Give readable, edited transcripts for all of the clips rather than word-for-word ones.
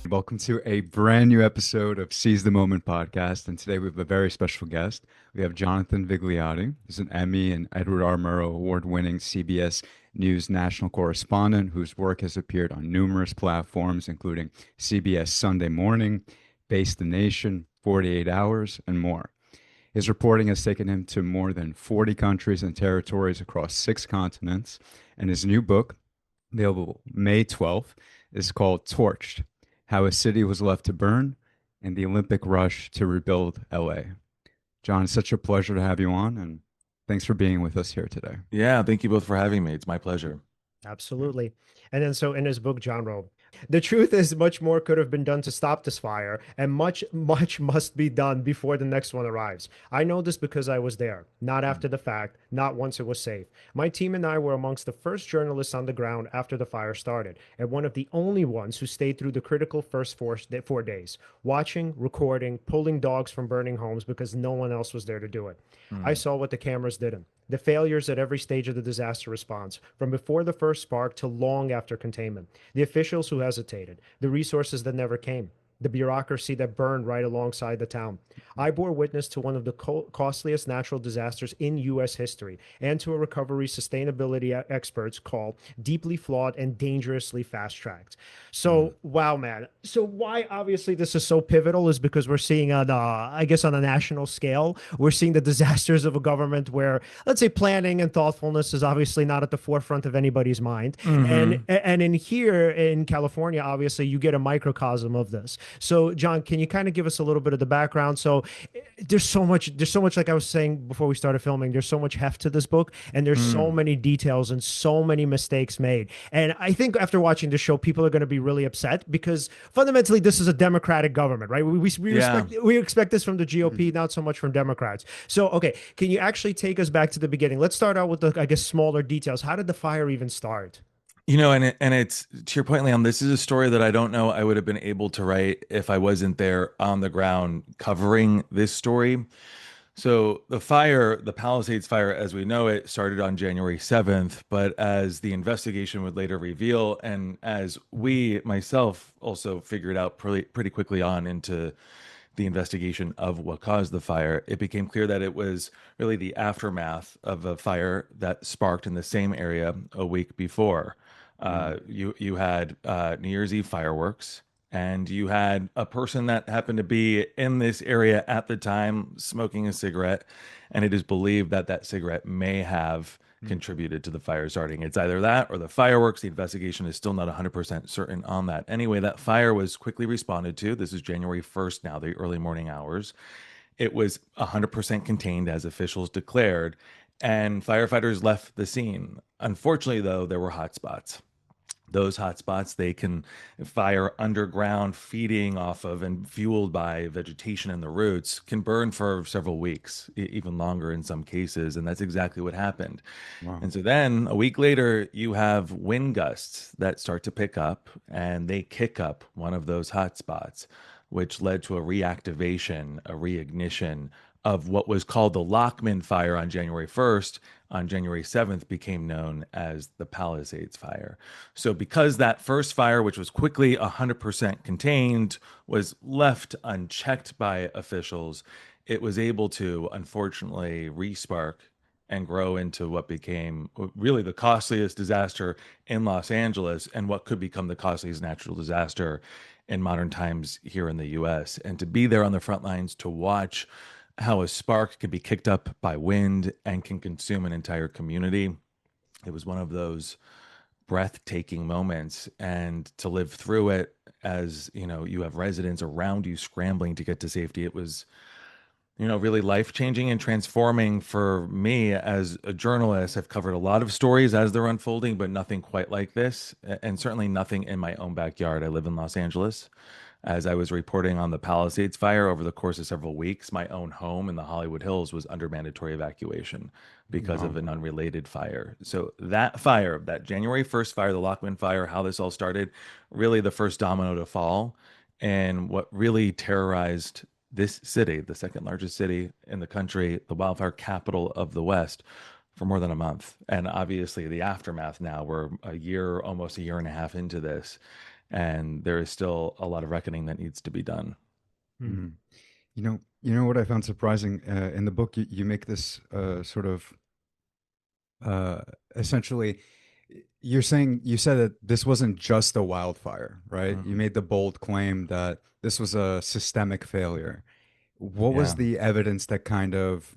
Welcome to a brand new episode of Seize the Moment podcast. And today we have a very special guest. We have Jonathan Vigliotti, who's an Emmy and Edward R. Murrow Award winning CBS News national correspondent whose work has appeared on numerous platforms, including CBS Sunday Morning, Face the Nation, 48 Hours, and more. His reporting has taken him to more than 40 countries and territories across 6 continents. And his new book, available May 12th, is called Torched: How a City Was Left to Burn and the Olympic Rush to Rebuild L.A. John, it's such a pleasure to have you on, and thanks for being with us here today. Yeah, thank you both for having me. It's my pleasure. Absolutely. And then so in his book, John wrote, the truth is much more could have been done to stop this fire, and much must be done before the next one arrives. I know this because I was there, not after the fact, not once it was safe. My team and I were amongst the first journalists on the ground after the fire started, and one of the only ones who stayed through the critical first 4 days, watching, recording, pulling dogs from burning homes because no one else was there to do it. I Mm. saw what the cameras didn't. The failures at every stage of the disaster response, from before the first spark to long after containment, the officials who hesitated, the resources that never came, the bureaucracy that burned right alongside the town. I bore witness to one of the costliest natural disasters in U.S. history and to a recovery sustainability experts call deeply flawed and dangerously fast tracked. Mm. So, wow, man. So, why obviously this is so pivotal is because we're seeing on, I guess, on a national scale, we're seeing the disasters of a government where, let's say, planning and thoughtfulness is obviously not at the forefront of anybody's mind. And Hmm. and in here in California, obviously, you get a microcosm of this. So, John, can you kind of give us a little bit of the background? So, there's so much, like I was saying before we started filming, there's so much heft to this book, and there's so Mm. many details and so many mistakes made. And I think after watching the show, people are going to be really upset because fundamentally, this is a Democratic government, right? Yeah. We expect this from the GOP, not so much from Democrats. So, okay, can you actually take us back to the beginning? Let's start out with the, I guess, smaller details. How did the fire even start? And it's to your point, Liam, this is a story that I don't know I would have been able to write if I wasn't there on the ground covering this story. So the fire, the Palisades fire, as we know it, started on January 7th, but as the investigation would later reveal, and as we myself also figured out pretty quickly on into the investigation of what caused the fire, it became clear that it was really the aftermath of a fire that sparked in the same area a week before. Mm. You had New Year's Eve fireworks, and you had a person that happened to be in this area at the time smoking a cigarette, and it is believed that that cigarette may have contributed to the fire starting. It's either that or the fireworks. The investigation is still not 100% certain on that. Anyway, that fire was quickly responded to. This is January 1st now, the early morning hours. It was 100% contained as officials declared, and firefighters left the scene. Unfortunately, though, there were hot spots. Those hot spots, they can fire underground, feeding off of and fueled by vegetation and the roots, can burn for several weeks, even longer in some cases. And that's exactly what happened. Wow. And so then a week later, you have wind gusts that start to pick up and they kick up one of those hot spots, which led to a reactivation, a reignition of what was called the Lockman fire on January 1st. On January 7th, became known as the Palisades Fire. So, because that first fire, which was quickly 100% contained, was left unchecked by officials, it was able to unfortunately respark and grow into what became really the costliest disaster in Los Angeles and what could become the costliest natural disaster in modern times here in the US. And to be there on the front lines to watch how a spark can be kicked up by wind and can consume an entire community, it was one of those breathtaking moments. And to live through it, as you know, you have residents around you scrambling to get to safety, it was, really life changing and transforming for me as a journalist. I've covered a lot of stories as they're unfolding, but nothing quite like this, and certainly nothing in my own backyard. I live in Los Angeles. As I was reporting on the Palisades fire over the course of several weeks, my own home in the Hollywood Hills was under mandatory evacuation because of Wow. an unrelated fire. So that fire, that January 1st fire, the Lockman fire, how this all started, really the first domino to fall, and what really terrorized this city, the second largest city in the country, the wildfire capital of the West, for more than a month. And obviously, the aftermath now, we're a year, almost a year and a half into this. And there is still a lot of reckoning that needs to be done. Hmm. Mhm. You know what I found surprising in the book. You make this sort of uh, essentially. You said that this wasn't just a wildfire, right? You Mhm. made the bold claim that this was a systemic failure. What was Yeah. the evidence that kind of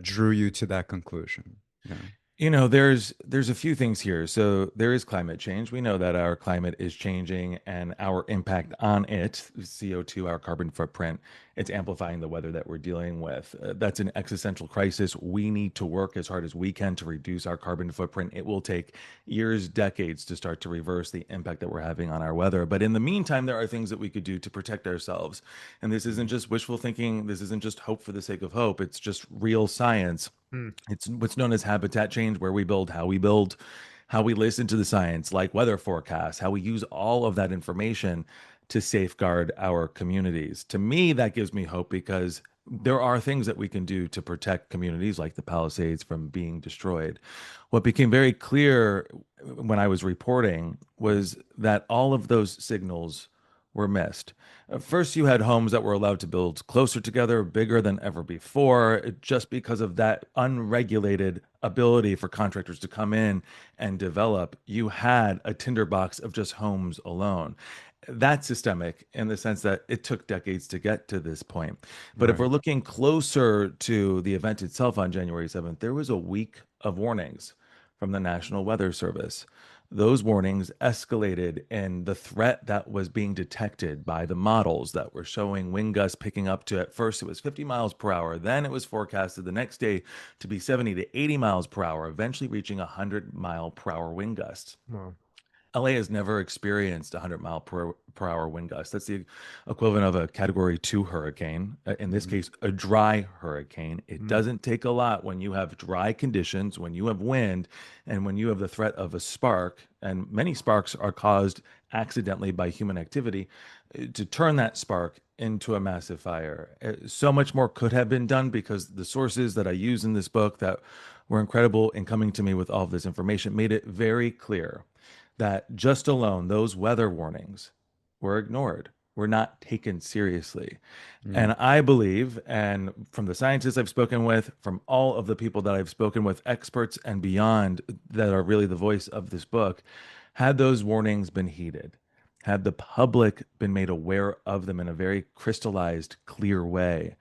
drew you to that conclusion? Yeah. There's a few things here. So there is climate change. We know that our climate is changing and our impact on it, CO2, our carbon footprint, it's amplifying the weather that we're dealing with. That's an existential crisis. We need to work as hard as we can to reduce our carbon footprint. It will take years, decades to start to reverse the impact that we're having on our weather. But in the meantime, there are things that we could do to protect ourselves. And this isn't just wishful thinking. This isn't just hope for the sake of hope. It's just real science. Hmm. It's what's known as habitat change, where we build, how we listen to the science, like weather forecasts, how we use all of that information to safeguard our communities. To me, that gives me hope because there are things that we can do to protect communities like the Palisades from being destroyed. What became very clear when I was reporting was that all of those signals were missed. First, you had homes that were allowed to build closer together, bigger than ever before, just because of that unregulated ability for contractors to come in and develop. You had a tinderbox of just homes alone. That's systemic in the sense that it took decades to get to this point. But if Right. we're looking closer to the event itself on January 7th, there was a week of warnings from the National Weather Service. Those warnings escalated in the threat that was being detected by the models that were showing wind gusts picking up to, at first it was 50 miles per hour, then it was forecasted the next day to be 70 to 80 miles per hour, eventually reaching 100-mile per hour wind gusts. Wow. LA has never experienced 100 mile per hour wind gusts. That's the equivalent of a category 2 hurricane. In this Mhm. case, a dry hurricane. It Hmm. doesn't take a lot when you have dry conditions, when you have wind, and when you have the threat of a spark. And many sparks are caused accidentally by human activity to turn that spark into a massive fire. So much more could have been done because the sources that I use in this book that were incredible in coming to me with all of this information made it very clear that just alone those weather warnings were ignored, were not taken seriously. Yeah. And I believe, and from the scientists I've spoken with, from all of the people that I've spoken with, experts and beyond, that are really the voice of this book, had those warnings been heeded, had the public been made aware of them in a very crystallized, clear way,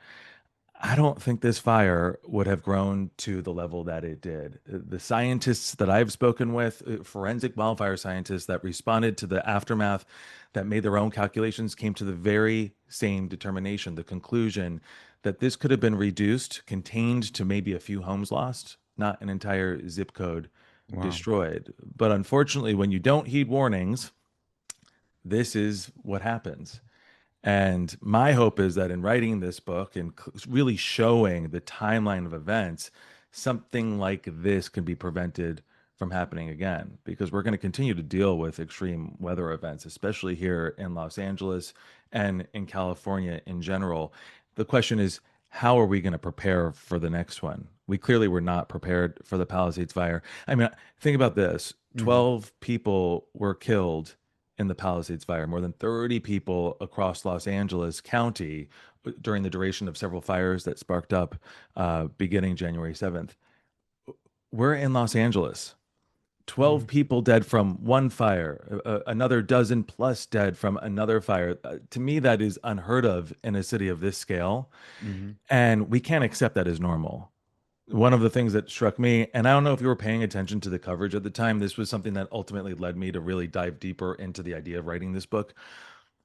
I don't think this fire would have grown to the level that it did. The scientists that I've spoken with, forensic wildfire scientists that responded to the aftermath, that made their own calculations, came to the very same determination, the conclusion that this could have been reduced, contained to maybe a few homes lost, not an entire zip code Wow. destroyed. But unfortunately, when you don't heed warnings, this is what happens. And my hope is that in writing this book and really showing the timeline of events, something like this can be prevented from happening again, because we're going to continue to deal with extreme weather events, especially here in Los Angeles and in California in general. The question is, how are we going to prepare for the next one? We clearly were not prepared for the Palisades fire. I mean, think about this: Mhm. 12 people were killed in the Palisades fire, more than 30 people across Los Angeles County during the duration of several fires that sparked up beginning January 7th. We're in Los Angeles. 12 Hmm. people dead from one fire, another dozen plus dead from another fire. To me, that is unheard of in a city of this scale. Mhm. And we can't accept that as normal. One of the things that struck me, and I don't know if you were paying attention to the coverage at the time, this was something that ultimately led me to really dive deeper into the idea of writing this book.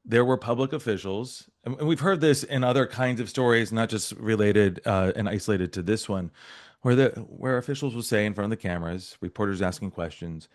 There were public officials, and we've heard this in other kinds of stories, not just related and isolated to this one, where officials will say in front of the cameras, reporters asking questions,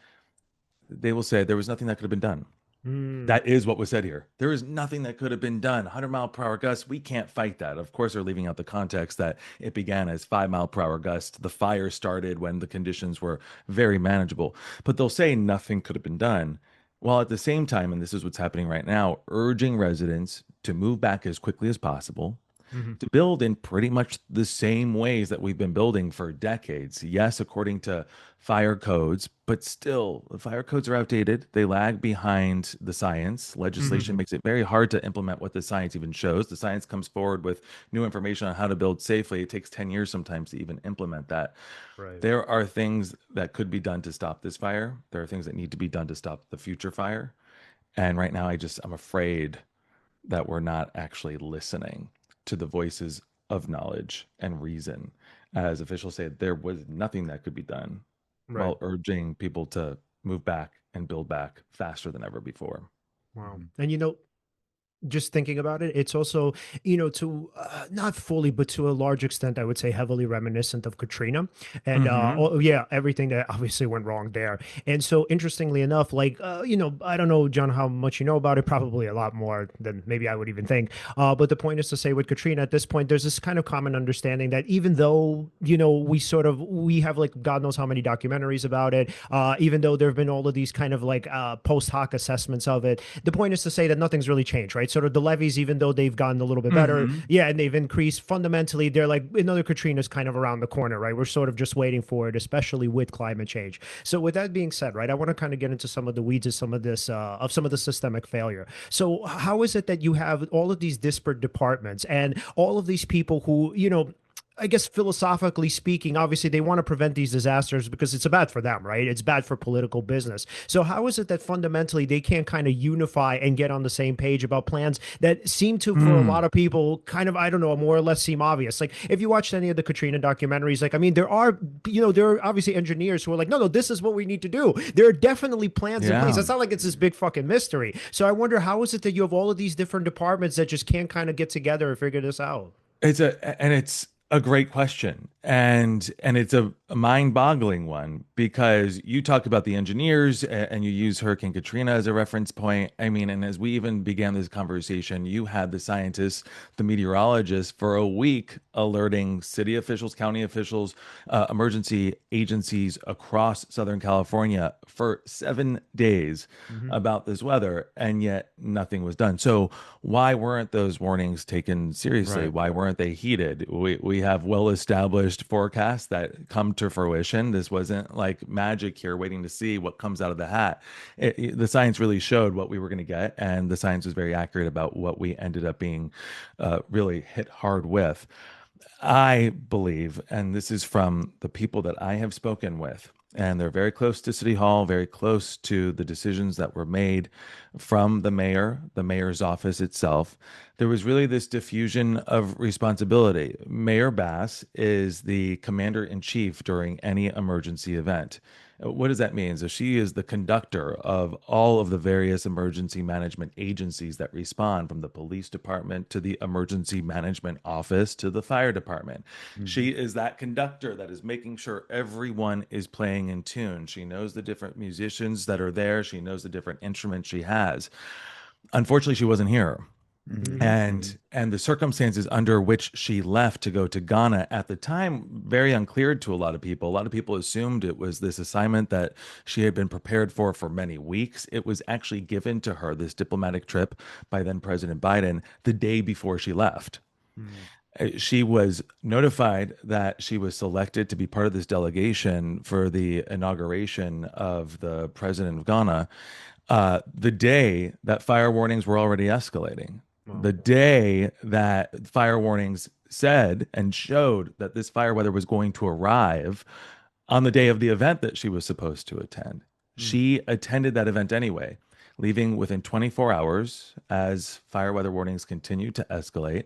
they will say there was nothing that could have been done. Hmm. That is what was said here. There is nothing that could have been done. 100-mile per hour gusts, we can't fight that. Of course, they're leaving out the context that it began as 5-mile per hour gusts. The fire started when the conditions were very manageable. But they'll say nothing could have been done, while at the same time, and this is what's happening right now, urging residents to move back as quickly as possible, Mhm. to build in pretty much the same ways that we've been building for decades. Yes, according to fire codes, but still, the fire codes are outdated. They lag behind the science. Legislation Mhm. makes it very hard to implement what the science even shows. The science comes forward with new information on how to build safely. It takes 10 years sometimes to even implement that. Right. There are things that could be done to stop this fire. There are things that need to be done to stop the future fire. And right now, I'm afraid that we're not actually listening to the voices of knowledge and reason. As officials say, there was nothing that could be done Right. while urging people to move back and build back faster than ever before. Wow. Mhm. And just thinking about it, it's also, to not fully, but to a large extent, I would say heavily reminiscent of Katrina. And Hmm. oh, yeah, everything that obviously went wrong there. And so, interestingly enough, like, I don't know, John, how much you know about it, probably a lot more than maybe I would even think. But the point is to say with Katrina at this point, there's this kind of common understanding that even though, we have like God knows how many documentaries about it, even though there have been all of these kind of like post hoc assessments of it, the point is to say that nothing's really changed, right? Sort of the levees, even though they've gotten a little bit better, Hmm. yeah, and they've increased, fundamentally, they're like another Katrina's kind of around the corner, right? We're sort of just waiting for it, especially with climate change. So, with that being said, right, I want to kind of get into some of the weeds of some of the systemic failure. So, how is it that you have all of these disparate departments and all of these people who, I guess philosophically speaking, obviously they want to prevent these disasters because it's bad for them, right? It's bad for political business. So how is it that fundamentally they can't kind of unify and get on the same page about plans that seem to, for a lot Mm. of people, kind of, I don't know, more or less seem obvious? Like if you watched any of the Katrina documentaries, like, I mean, there are obviously engineers who are like, no, no, this is what we need to do. There are definitely plans in place. Yeah. It's not like it's this big fucking mystery. So I wonder, how is it that you have all of these different departments that just can't kind of get together and figure this out? It's a great question, and it's a mind-boggling one, because you talk about the engineers and you use Hurricane Katrina as a reference point. I mean, and as we even began this conversation, you had the scientists, the meteorologists for a week alerting city officials, county officials, emergency agencies across Southern California for 7 days Mm-hmm. about this weather, and yet nothing was done. So why weren't those warnings taken seriously? Right. Why weren't they heeded? We have well established forecasts that come to fruition. This wasn't like magic here, waiting to see what comes out of the hat. The science really showed what we were going to get, and the science was very accurate about what we ended up being really hit hard with. I believe, and this is from the people that I have spoken with, and they're very close to City Hall, very close to the decisions that were made from the mayor, the mayor's office itself. There was really this diffusion of responsibility. Mayor Bass is the commander in chief during any emergency event. What does that mean? So she is the conductor of all of the various emergency management agencies that respond, from the police department to the emergency management office to the fire department. She Mhm. is that conductor that is making sure everyone is playing in tune. She knows the different musicians that are there. She knows the different instruments she has. Unfortunately, she wasn't here, Mhm. Mm-hmm. and the circumstances under which she left to go to Ghana at the time, very unclear to a lot of people. A lot of people assumed it was this assignment that she had been prepared for many weeks. It was actually given to her, this diplomatic trip, by then President Biden, the day before she left. Mm-hmm. She was notified that she was selected to be part of this delegation for the inauguration of the president of Ghana, the day that fire warnings were already escalating, Wow. the day that fire warnings said and showed that this fire weather was going to arrive on the day of the event that she was supposed to attend. Mm. She attended that event anyway, leaving within 24 hours as fire weather warnings continued to escalate.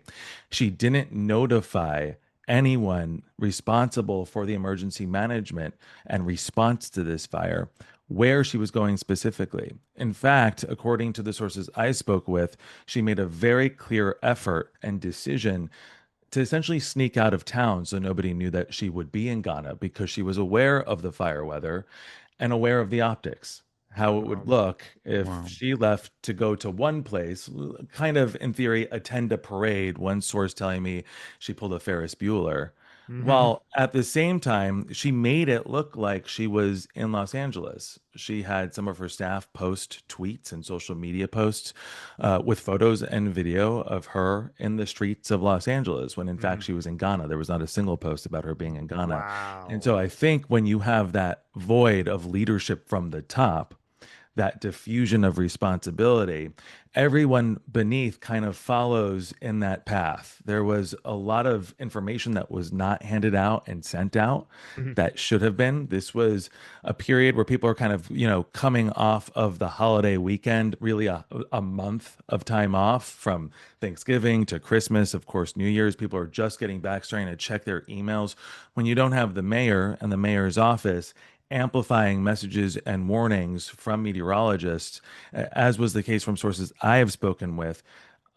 She didn't notify anyone responsible for the emergency management and response to this fire where she was going specifically. In fact, according to the sources I spoke with, she made a very clear effort and decision to essentially sneak out of town so nobody knew that she would be in Ghana, because she was aware of the fire weather and aware of the optics, how it would Wow. look if Wow. she left to go to one place, kind of in theory attend a parade. One source telling me she pulled a Ferris Bueller, Hmm. While at the same time, she made it look like she was in Los Angeles. She had some of her staff post tweets and social media posts with photos and video of her in the streets of Los Angeles, when in fact Hmm. she was in Ghana. There was not a single post about her being in Ghana. And Wow. so I think when you have that void of leadership from the top, that diffusion of responsibility, everyone beneath kind of follows in that path. There was a lot of information that was not handed out and sent out Mhm. that should have been. This was a period where people are kind of, coming off of the holiday weekend, really a month of time off from Thanksgiving to Christmas, of course, New Year's. People are just getting back, starting to check their emails. When you don't have the mayor and the mayor's office amplifying messages and warnings from meteorologists, as was the case from sources I have spoken with,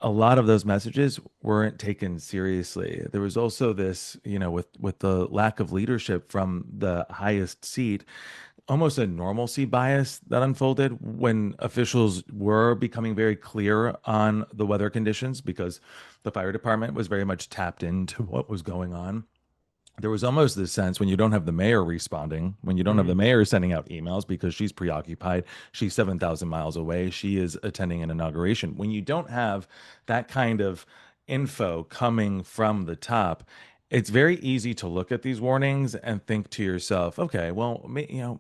a lot of those messages weren't taken seriously. There was also this, with the lack of leadership from the highest seat, almost a normalcy bias that unfolded when officials were becoming very clear on the weather conditions, because the fire department was very much tapped into what was going on. There was almost this sense, when you don't have the mayor responding, when you don't have the Mm. mayor sending out emails because she's preoccupied, she's 7,000 miles away, she is attending an inauguration. When you don't have that kind of info coming from the top, it's very easy to look at these warnings and think to yourself, okay, well,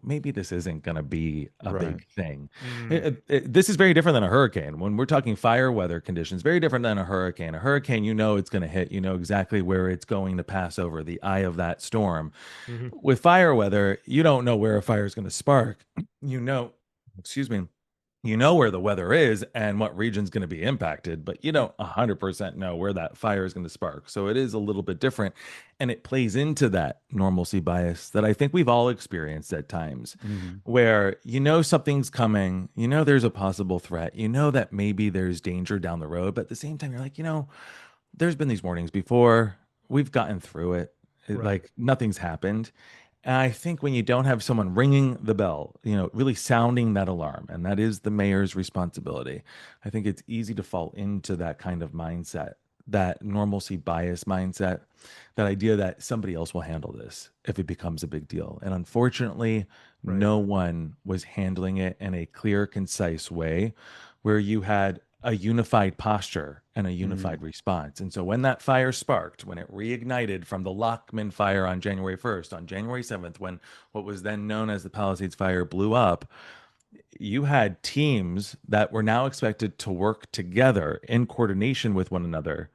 maybe this isn't going to be a Right. big thing. Mm. This is very different than a hurricane. When we're talking fire weather conditions, very different than a hurricane. A hurricane, it's going to hit, exactly where it's going to pass over, the eye of that storm. Mhm. With fire weather, you don't know where a fire is going to spark. You know, excuse me, where the weather is and what region's going to be impacted, but you don't 100% know where that fire is going to spark. So it is a little bit different, and it plays into that normalcy bias that I think we've all experienced at times, Hmm. where something's coming, there's a possible threat, that maybe there's danger down the road, but at the same time you're like, there's been these warnings before. We've gotten through it. Right. Like nothing's happened. And I think when you don't have someone ringing the bell, really sounding that alarm, and that is the mayor's responsibility, I think it's easy to fall into that kind of mindset, that normalcy bias mindset, that idea that somebody else will handle this if it becomes a big deal. And unfortunately, Right. no one was handling it in a clear, concise way where you had a unified posture and a Hmm. unified response. And so when that fire sparked, when it reignited from the Lockman fire on January 1st, on January 7th, when what was then known as the Palisades Fire blew up, you had teams that were now expected to work together in coordination with one another,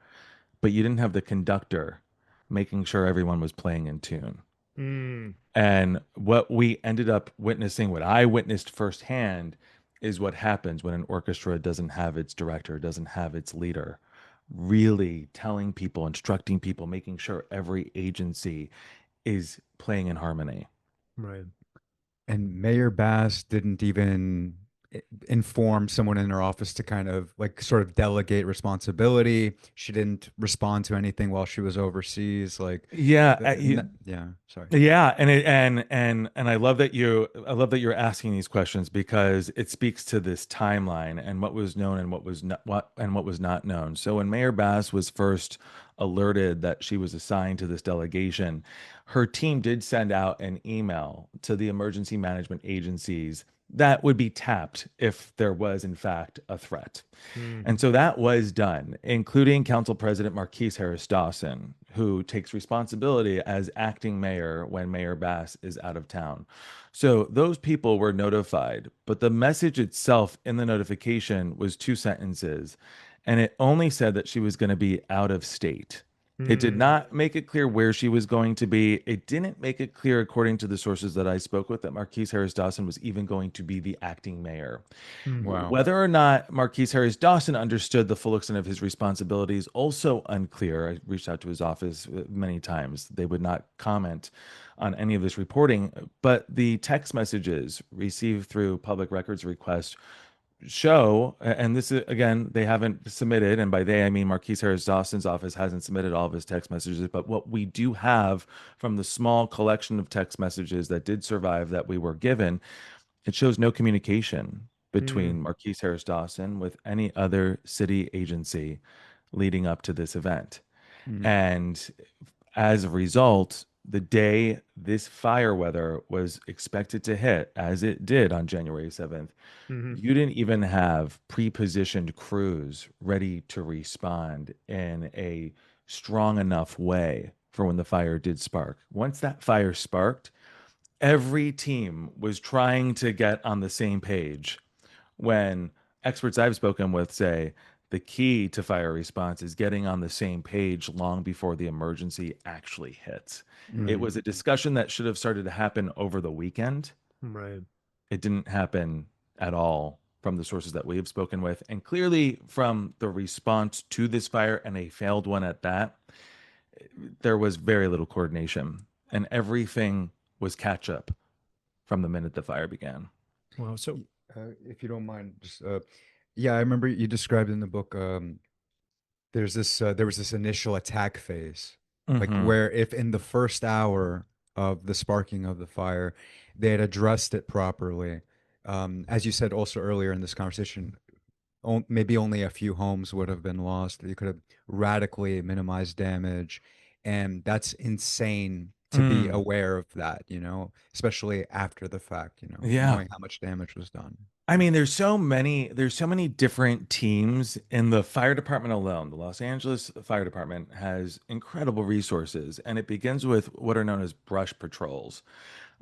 but you didn't have the conductor making sure everyone was playing in tune. Mm. And what we ended up witnessing, what I witnessed firsthand, is what happens when an orchestra doesn't have its director, doesn't have its leader, really telling people, instructing people, making sure every agency is playing in harmony. Right. And Mayor Bass didn't even inform someone in her office to kind of like sort of delegate responsibility. She didn't respond to anything while she was overseas. Like, Yeah, yeah, sorry. yeah, and I love that you're asking these questions, because it speaks to this timeline and what was known and what was not known. So when Mayor Bass was first alerted that she was assigned to this delegation, her team did send out an email to the emergency management agencies that would be tapped if there was in fact a threat. Mm. And so that was done, including Council President Marquise Harris Dawson, who takes responsibility as acting mayor when Mayor Bass is out of town. So those people were notified, but the message itself in the notification was two sentences, and it only said that she was going to be out of state. It did Mm. not make it clear where she was going to be. It didn't make it clear, according to the sources that I spoke with, that Marquise Harris Dawson was even going to be the acting mayor. Mm. Wow. Whether or not Marquise Harris Dawson understood the full extent of his responsibilities, also unclear. I reached out to his office many times. They would not comment on any of this reporting, but the text messages received through public records request show, and this is again, they haven't submitted, and by they I mean Marquise Harris Dawson's office hasn't submitted all of his text messages, but what we do have from the small collection of text messages that did survive that we were given, it shows no communication Mm. between Marquise Harris Dawson with any other city agency leading up to this event. Mhm. And as a result, the day this fire weather was expected to hit, as it did on January 7th, Hmm. you didn't even have pre-positioned crews ready to respond in a strong enough way for when the fire did spark. Once that fire sparked, every team was trying to get on the same page, when experts I've spoken with say the key to fire response is getting on the same page long before the emergency actually hits. It Right. was a discussion that should have started to happen over the weekend. Right. It didn't happen at all from the sources that we have spoken with. And clearly, from the response to this fire, and a failed one at that, there was very little coordination, and everything was catch up from the minute the fire began. Wow. So, If you don't mind, just yeah, I remember you described in the book. There was this initial attack phase, like Hmm. where if in the first hour of the sparking of the fire, they had addressed it properly, as you said also earlier in this conversation, maybe only a few homes would have been lost. You could have radically minimized damage, and that's insane to be Mm. aware of that, especially after the fact, Yeah. knowing how much damage was done. I mean, there's so many different teams in the fire department alone. The Los Angeles Fire Department has incredible resources, and it begins with what are known as brush patrols.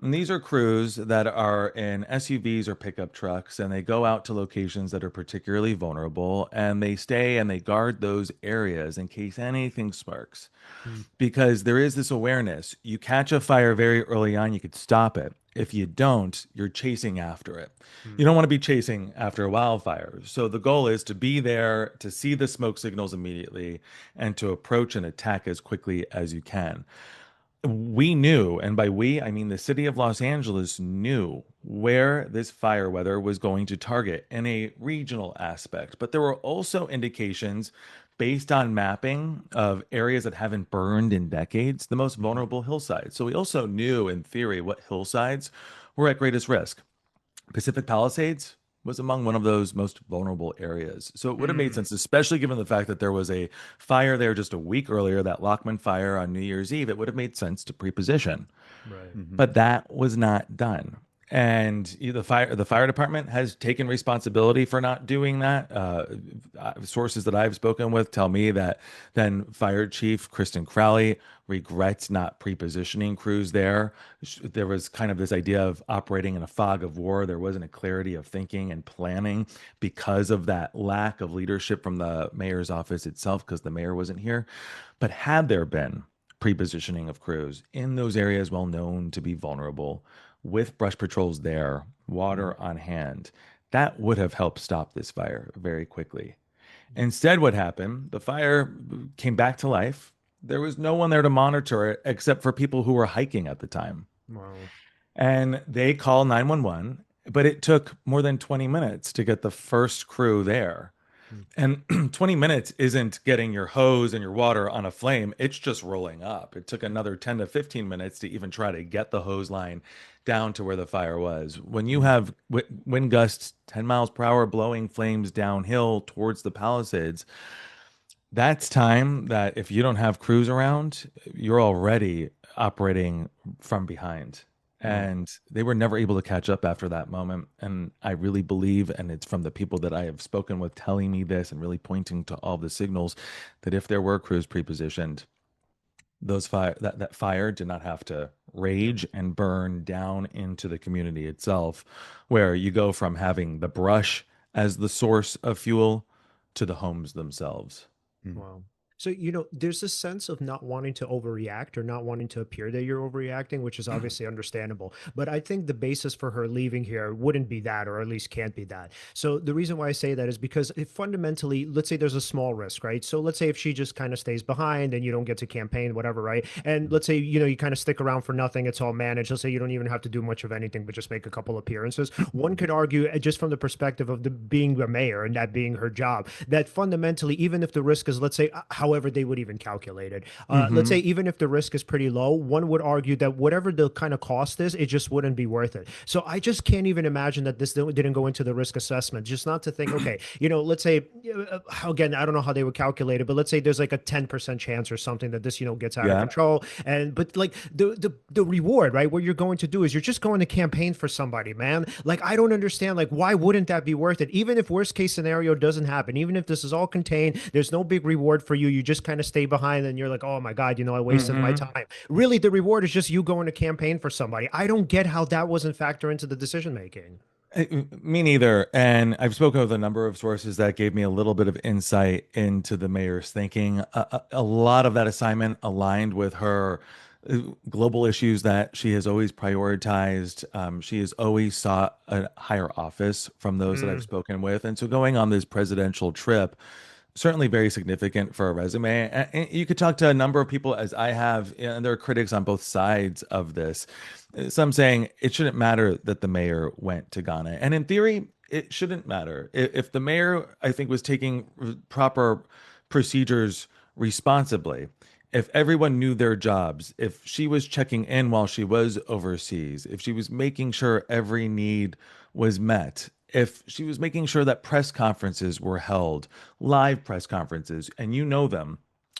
And these are crews that are in SUVs or pickup trucks, and they go out to locations that are particularly vulnerable, and they stay and they guard those areas in case anything sparks, mm, because there is this awareness. You catch a fire very early on, you could stop it. If you don't, you're chasing after it. You mm, don't want to be chasing after a wildfire. So the goal is to be there, to see the smoke signals immediately, and to approach and attack as quickly as you can. We knew, and by we, I mean the city of Los Angeles knew where this fire weather was going to target in a regional aspect. But there were also indications based on mapping of areas that haven't burned in decades, the most mm, vulnerable hillsides. So we also knew, in theory, what hillsides were at greatest risk. Pacific Palisades was among one of those most vulnerable areas. So it would have made mm. sense, especially given the fact that there was a fire there just a week earlier, that Lockman fire on New Year's Eve. It would have made sense to pre-position, Right. Hmm. but that was not done. And the fire department has taken responsibility for not doing that. Sources that I've spoken with tell me that then Fire Chief Kristen Crowley regrets not pre-positioning crews there. There was kind of this idea of operating in a fog of war. There wasn't a clarity of thinking and planning because of that lack of leadership from the mayor's office itself, because the mayor wasn't here. But had there been pre-positioning of crews in those areas well known to be vulnerable, with brush patrols there, water on hand, that would have helped stop this fire very quickly. Instead, what happened? The fire came back to life. There was no one there to monitor it except for people who were hiking at the time. Wow. And they called 911, but it took more than 20 minutes to get the first crew there. Mm, And 20 minutes isn't getting your hose and your water on a flame, it's just rolling up. It took another 10 to 15 minutes to even try to get the hose line down to where the fire was. When you have wind gusts 10 miles per hour blowing flames downhill towards the Palisades, that's time that if you don't have crews around, you're already operating from behind. Wow. And they were never able to catch up after that moment. And I really believe, and it's from the people that I have spoken with telling me this and really pointing to all the signals, that if there were crews pre-positioned, that fire did not have to rage and burn down into the community itself, where you go from having the brush as the source of fuel to the homes themselves. Mm. Wow. So, there's this sense of not wanting to overreact or not wanting to appear that you're overreacting, which is obviously understandable. But I think the basis for her leaving here wouldn't be that, or at least can't be that. So the reason why I say that is because if fundamentally, let's say there's a small risk, right? So let's say if she just kind of stays behind and you don't get to campaign, whatever, right? And let's say, you kind of stick around for nothing, it's all managed. Let's say you don't even have to do much of anything, but just make a couple appearances. One could argue, just from the perspective of being the mayor and that being her job, that fundamentally, even if the risk is, let's say, however they would even calculate it. Let's say Hmm. even if the risk is pretty low, one would argue that whatever the kind of cost is, it just wouldn't be worth it. So I just can't even imagine that this didn't go into the risk assessment. Just not to think, okay, let's say again, I don't know how they would calculate it, but let's say there's like a 10% chance or something that this gets out of Yeah. control. And but like the reward, right? What you're going to do is you're just going to campaign for somebody, man. Like I don't understand, like why wouldn't that be worth it? Even if worst case scenario doesn't happen, even if this is all contained, there's no big reward for you. You just kind of stay behind and you're like, oh my God, I wasted my Hmm. time. Really, the reward is just you going to campaign for somebody. I don't get how that wasn't factor into the decision making. Me neither. And I've spoken with a number of sources that gave me a little bit of insight into the mayor's thinking. A lot of that assignment aligned with her global issues that she has always prioritized. She has always sought a higher office from those that I've Mm, spoken with. And so going on this presidential trip, certainly very significant for a resume. And you could talk to a number of people, as I have, and there are critics on both sides of this. Some saying it shouldn't matter that the mayor went to Ghana. And in theory, it shouldn't matter. If the mayor, I think, was taking proper procedures responsibly, if everyone knew their jobs, if she was checking in while she was overseas, if she was making sure every need was met, if she was making sure that press conferences were held, live press conferences, and you know them.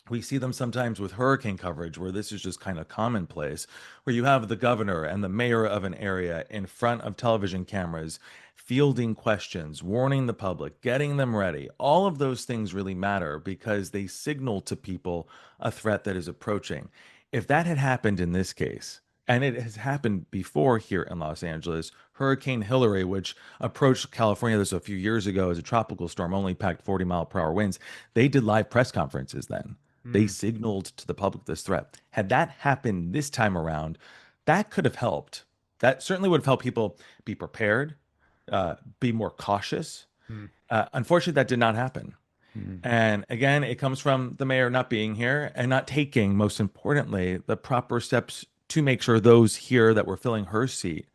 We see them sometimes with hurricane coverage where this is just kind of commonplace, where you have the governor and the mayor of an area in front of television cameras, fielding questions, warning the public, getting them ready. All of those things really matter because they signal to people a threat that is approaching. If that had happened in this case, and it has happened before here in Los Angeles. Hurricane Hillary, which approached California this a few years ago as a tropical storm, only packed 40-mile-per-hour winds. They did live press conferences then. They mm, signaled to the public this threat. Had that happened this time around, that could have helped. That certainly would have helped people be prepared, be more cautious. mm, Unfortunately, that did not happen. Mm. And again, it comes from the mayor not being here and not taking, most importantly, the proper steps to make sure those here that were filling her seat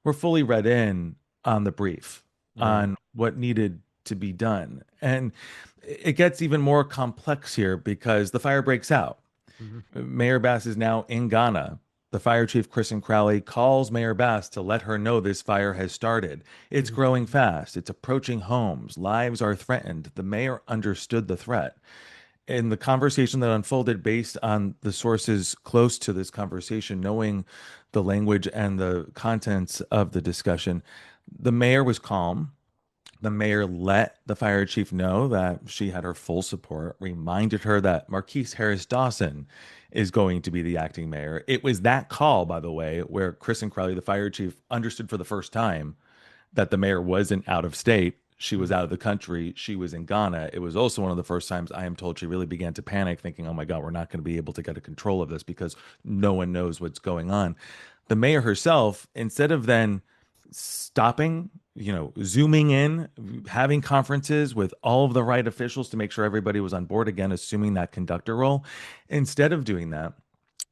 were fully read in on the brief, right. on what needed to be done. And it gets even more complex here because the fire breaks out. Mhm. Mayor Bass is now in Ghana. The fire chief, Kristen Crowley, calls Mayor Bass to let her know this fire has started. It's Mhm. growing fast. It's approaching homes. Lives are threatened. The mayor understood the threat. In the conversation that unfolded based on the sources close to this conversation, knowing the language and the contents of the discussion, the mayor was calm. The mayor let the fire chief know that she had her full support, reminded her that Marquise Harris Dawson is going to be the acting mayor. It was that call, by the way, where Chris and Crowley, the fire chief, understood for the first time that the mayor wasn't out of state. She was Mhm. out of the country. She was in Ghana. It was also one of the first times I am told she really began to panic, thinking, oh my God, we're not going to be able to get a control of this because no one knows what's going on. The mayor herself, instead of then stopping, zooming in, having conferences with all of the right officials to make sure everybody was on board again, assuming that conductor role, instead of doing that,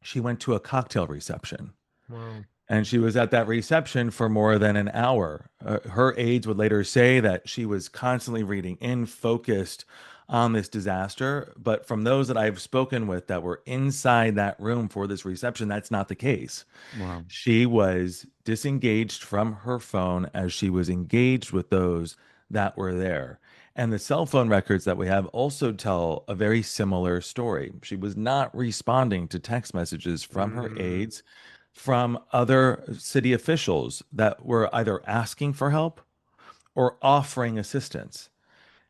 she went to a cocktail reception Wow. and she was at that reception for more than an hour. Her aides would later say that she was constantly reading in, focused on this disaster. But from those that I've spoken with that were inside that room for this reception, that's not the case. Wow. She was disengaged from her phone as she was engaged with those that were there. And the cell phone records that we have also tell a very similar story. She was not responding to text messages from her Mm, aides, from other city officials that were either asking for help or offering assistance.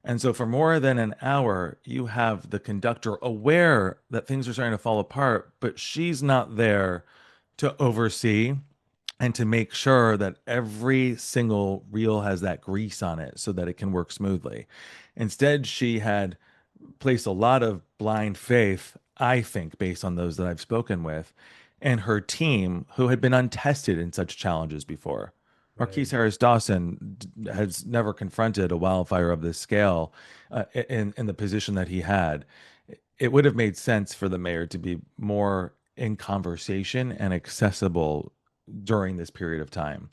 And so, for more than an hour, you have the conductor aware that things are starting to fall apart, but she's not there to oversee and to make sure that every single reel has that grease on it so that it can work smoothly. Instead, she had placed a lot of blind faith, I think, based on those that I've spoken with, and her team, who had been untested in such challenges before. right. Marquise Harris Dawson has never confronted a wildfire of this scale in the position that he had. It would have made sense for the mayor to be more in conversation and accessible during this period of time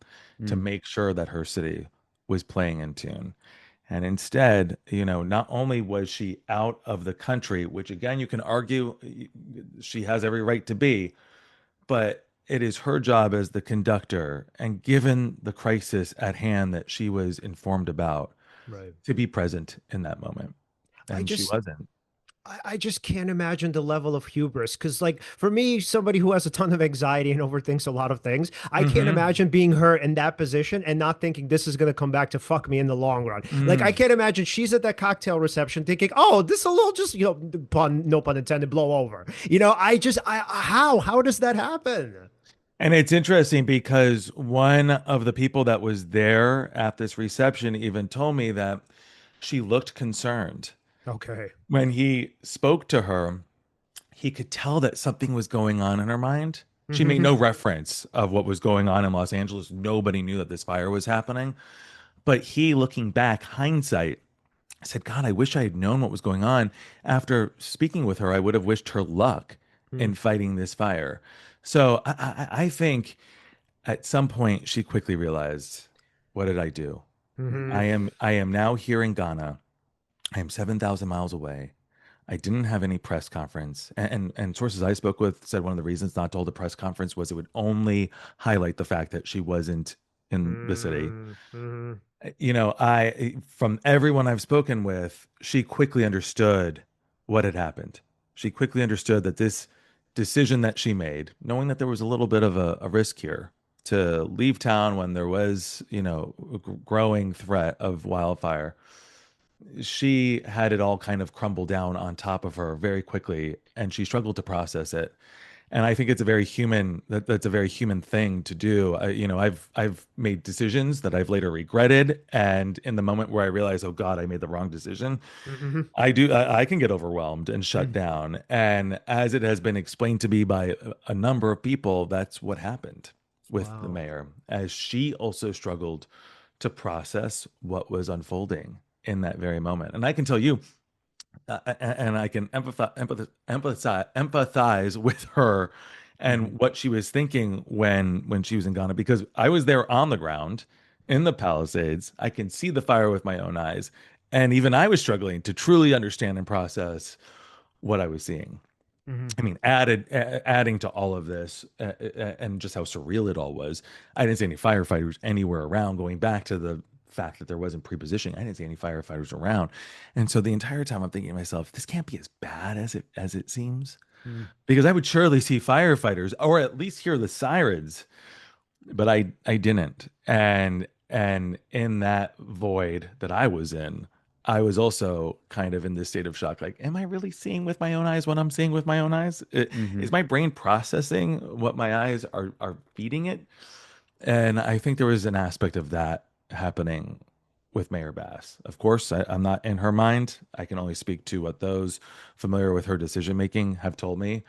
to Mm. make sure that her city was playing in tune. And instead, not only was she out of the country, which again, you can argue she has every right to be, but it is her job as the conductor, and given the crisis at hand that she was informed about, Right. to be present in that moment. I And she just wasn't. I just can't imagine the level of hubris. Because, like, for me, somebody who has a ton of anxiety and overthinks a lot of things, I can't Mm-hmm. imagine being her in that position and not thinking this is going to come back to fuck me in the long run. Like, I Mm. can't imagine she's at that cocktail reception thinking, oh, this will just, no pun intended, blow over. How does that happen? And it's interesting because one of the people that was there at this reception even told me that she looked concerned. Okay. When he spoke to her, he could tell that something was going on in her mind. She made no reference of what was going on in Los Angeles. Nobody knew that this fire was happening. But he, looking back, hindsight, said, God, I wish I had known what was going on. After speaking with her, I would have wished her luck in fighting this fire. So I think at some point she quickly realized, what did I do? I am now here in Ghana. I am 7,000 miles away. I didn't have any press conference. And sources I spoke with said one of the reasons not to hold a press conference was it would only highlight the fact that she wasn't in the city. I from everyone I've spoken with, she quickly understood what had happened. She quickly understood that this decision that she made, knowing that there was a little bit of a risk here to leave town when there was, a growing threat of wildfire, she had it all kind of crumble down on top of her very quickly, and she struggled to process it. And I think it's a very human that's a very human thing to do. I've made decisions that I've later regretted, and in the moment where I realize, oh God, I made the wrong decision, I can get overwhelmed and shut down. And as it has been explained to me by a number of people, that's what happened with the Wow. mayor, as she also struggled to process what was unfolding in that very moment. And I can tell you, and I can empathize with her and what she was thinking when she was in Ghana, because I was there on the ground in the Palisades. I can see the fire with my own eyes, and even I was struggling to truly understand and process what I was seeing. I mean, adding to all of this, and just how surreal it all was, I didn't see any firefighters anywhere around. Going back to the fact that there wasn't pre-positioning, I didn't see any firefighters around, and so the entire time I'm thinking to myself, this can't be as bad as it seems, because I would surely see firefighters or at least hear the sirens, but I didn't. And in that void that I was in, I was also kind of in this state of shock. Like, am I really seeing with my own eyes what I'm seeing with my own eyes? Hmm. Is my brain processing what my eyes are feeding it? And I think there was an aspect of that happening with Mayor Bass. Of course, I'm not in her mind. I can only speak to what those familiar with her decision making have told me.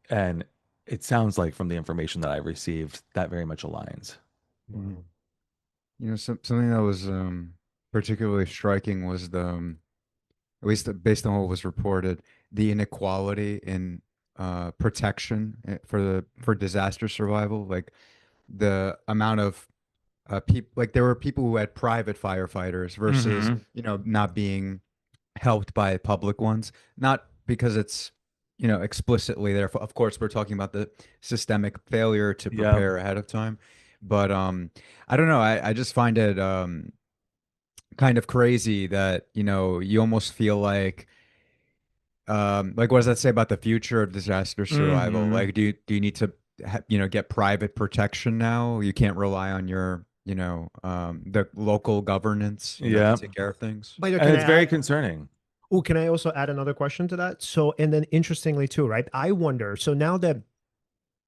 And it sounds like from the information that I've received, that very much aligns. Wow. Something that was particularly striking was at least based on what was reported, the inequality in protection for disaster survival. Like the amount of people, like there were people who had private firefighters versus Hmm. not being helped by public ones. Not because it's explicitly there. Of course, we're talking about the systemic failure to Yeah. prepare ahead of time, but I don't know. I just find it kind of crazy that you almost feel like what does that say about the future of disaster survival? Hmm. Like, do you need to get private protection now? You can't rely on your the local governance to Yeah. take care of things. But And can I it's very add? concerning. Oh, can I also add another question to that? So, and then interestingly too, right? I wonder. So now that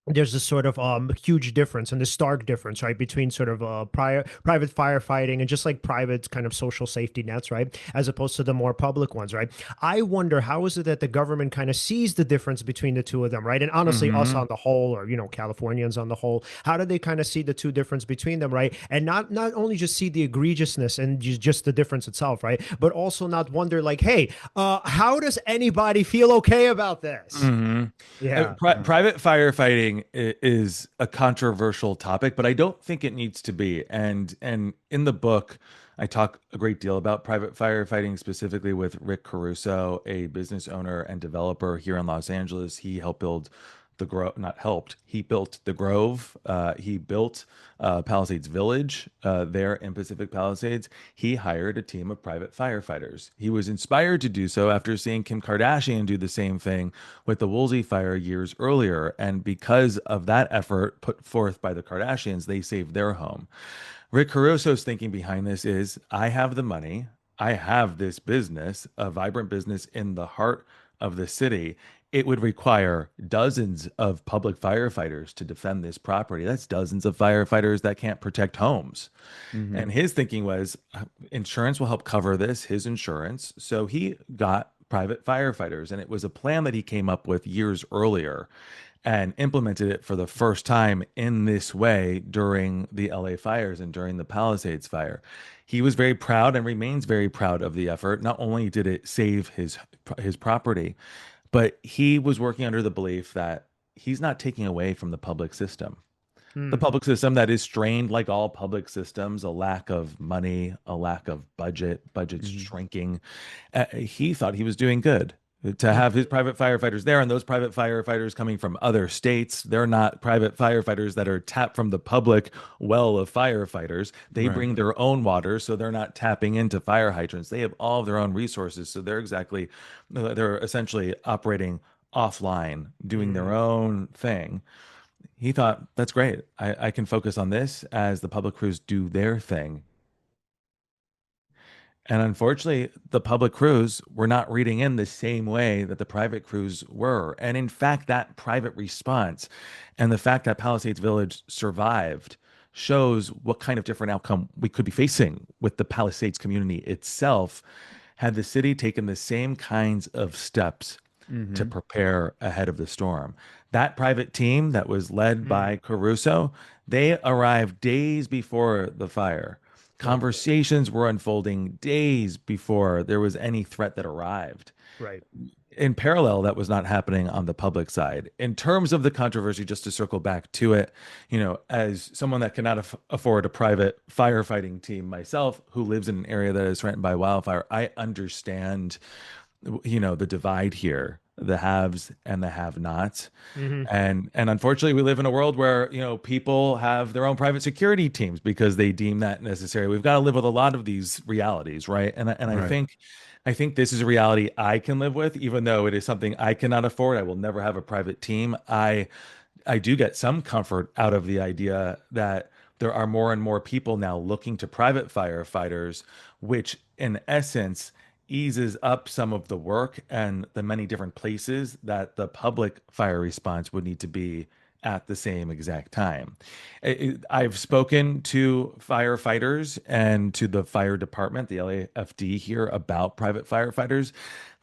there's this sort of huge difference and this stark difference, right, between sort of private firefighting and just like private kind of social safety nets, right, as opposed to the more public ones, right? I wonder, how is it that the government kind of sees the difference between the two of them, right? And honestly, us Hmm. on the whole, or Californians on the whole, how do they kind of see the two difference between them, right? And not only just see the egregiousness and just the difference itself, right, but also not wonder like, hey, how does anybody feel okay about this? Hmm. Yeah. Private firefighting is a controversial topic, but I don't think it needs to be. And in the book, I talk a great deal about private firefighting, specifically with Rick Caruso, a business owner and developer here in Los Angeles. He helped build the Grove, not helped, he built the Grove. He built Palisades Village there in Pacific Palisades. He hired a team of private firefighters. He was inspired to do so after seeing Kim Kardashian do the same thing with the Woolsey fire years earlier. And because of that effort put forth by the Kardashians, they saved their home. Rick Caruso's thinking behind this is I have the money, I have this business, a vibrant business in the heart of the city. It would require dozens of public firefighters to defend this property. That's dozens of firefighters that can't protect homes. Mm-hmm. And his thinking was insurance will help cover this, his insurance. So he got private firefighters. And it was a plan that he came up with years earlier and implemented it for the first time in this way during the LA fires and during the Palisades fire. He was very proud and remains very proud of the effort. Not only did it save his property, but he was working under the belief that he's not taking away from the public system. The Mm. public system that is strained like all public systems, a lack of money, a lack of budgets Mm-hmm. shrinking. He thought he was doing good to have his private firefighters there, and those private firefighters coming from other states. They're not private firefighters that are tapped from the public well of firefighters. They Right. bring their own water, so they're not tapping into fire hydrants. They have all of their own resources, so they're essentially operating offline, doing their Mm. own thing. He thought, that's great. I can focus on this as the public crews do their thing. And unfortunately, the public crews were not reading in the same way that the private crews were. And in fact, that private response and the fact that Palisades Village survived shows what kind of different outcome we could be facing with the Palisades community itself had the city taken the same kinds of steps to Mm-hmm. prepare ahead of the storm. That private team that was led Mm. by Caruso, they arrived days before the fire. Okay. Conversations were unfolding days before there was any threat that arrived. Right. In parallel, that was not happening on the public side. In terms of the controversy, just to circle back to it, as someone that cannot afford a private firefighting team myself, who lives in an area that is threatened by wildfire, I understand the divide here, the haves and the have-nots. Hmm. And unfortunately, we live in a world where people have their own private security teams because they deem that necessary. We've got to live with a lot of these realities, right? And I Right. think this is a reality I can live with, even though it is something I cannot afford. I will never have a private team. I do get some comfort out of the idea that there are more and more people now looking to private firefighters, which in essence eases up some of the work and the many different places that the public fire response would need to be at the same exact time. I've spoken to firefighters and to the fire department, the LAFD here, about private firefighters.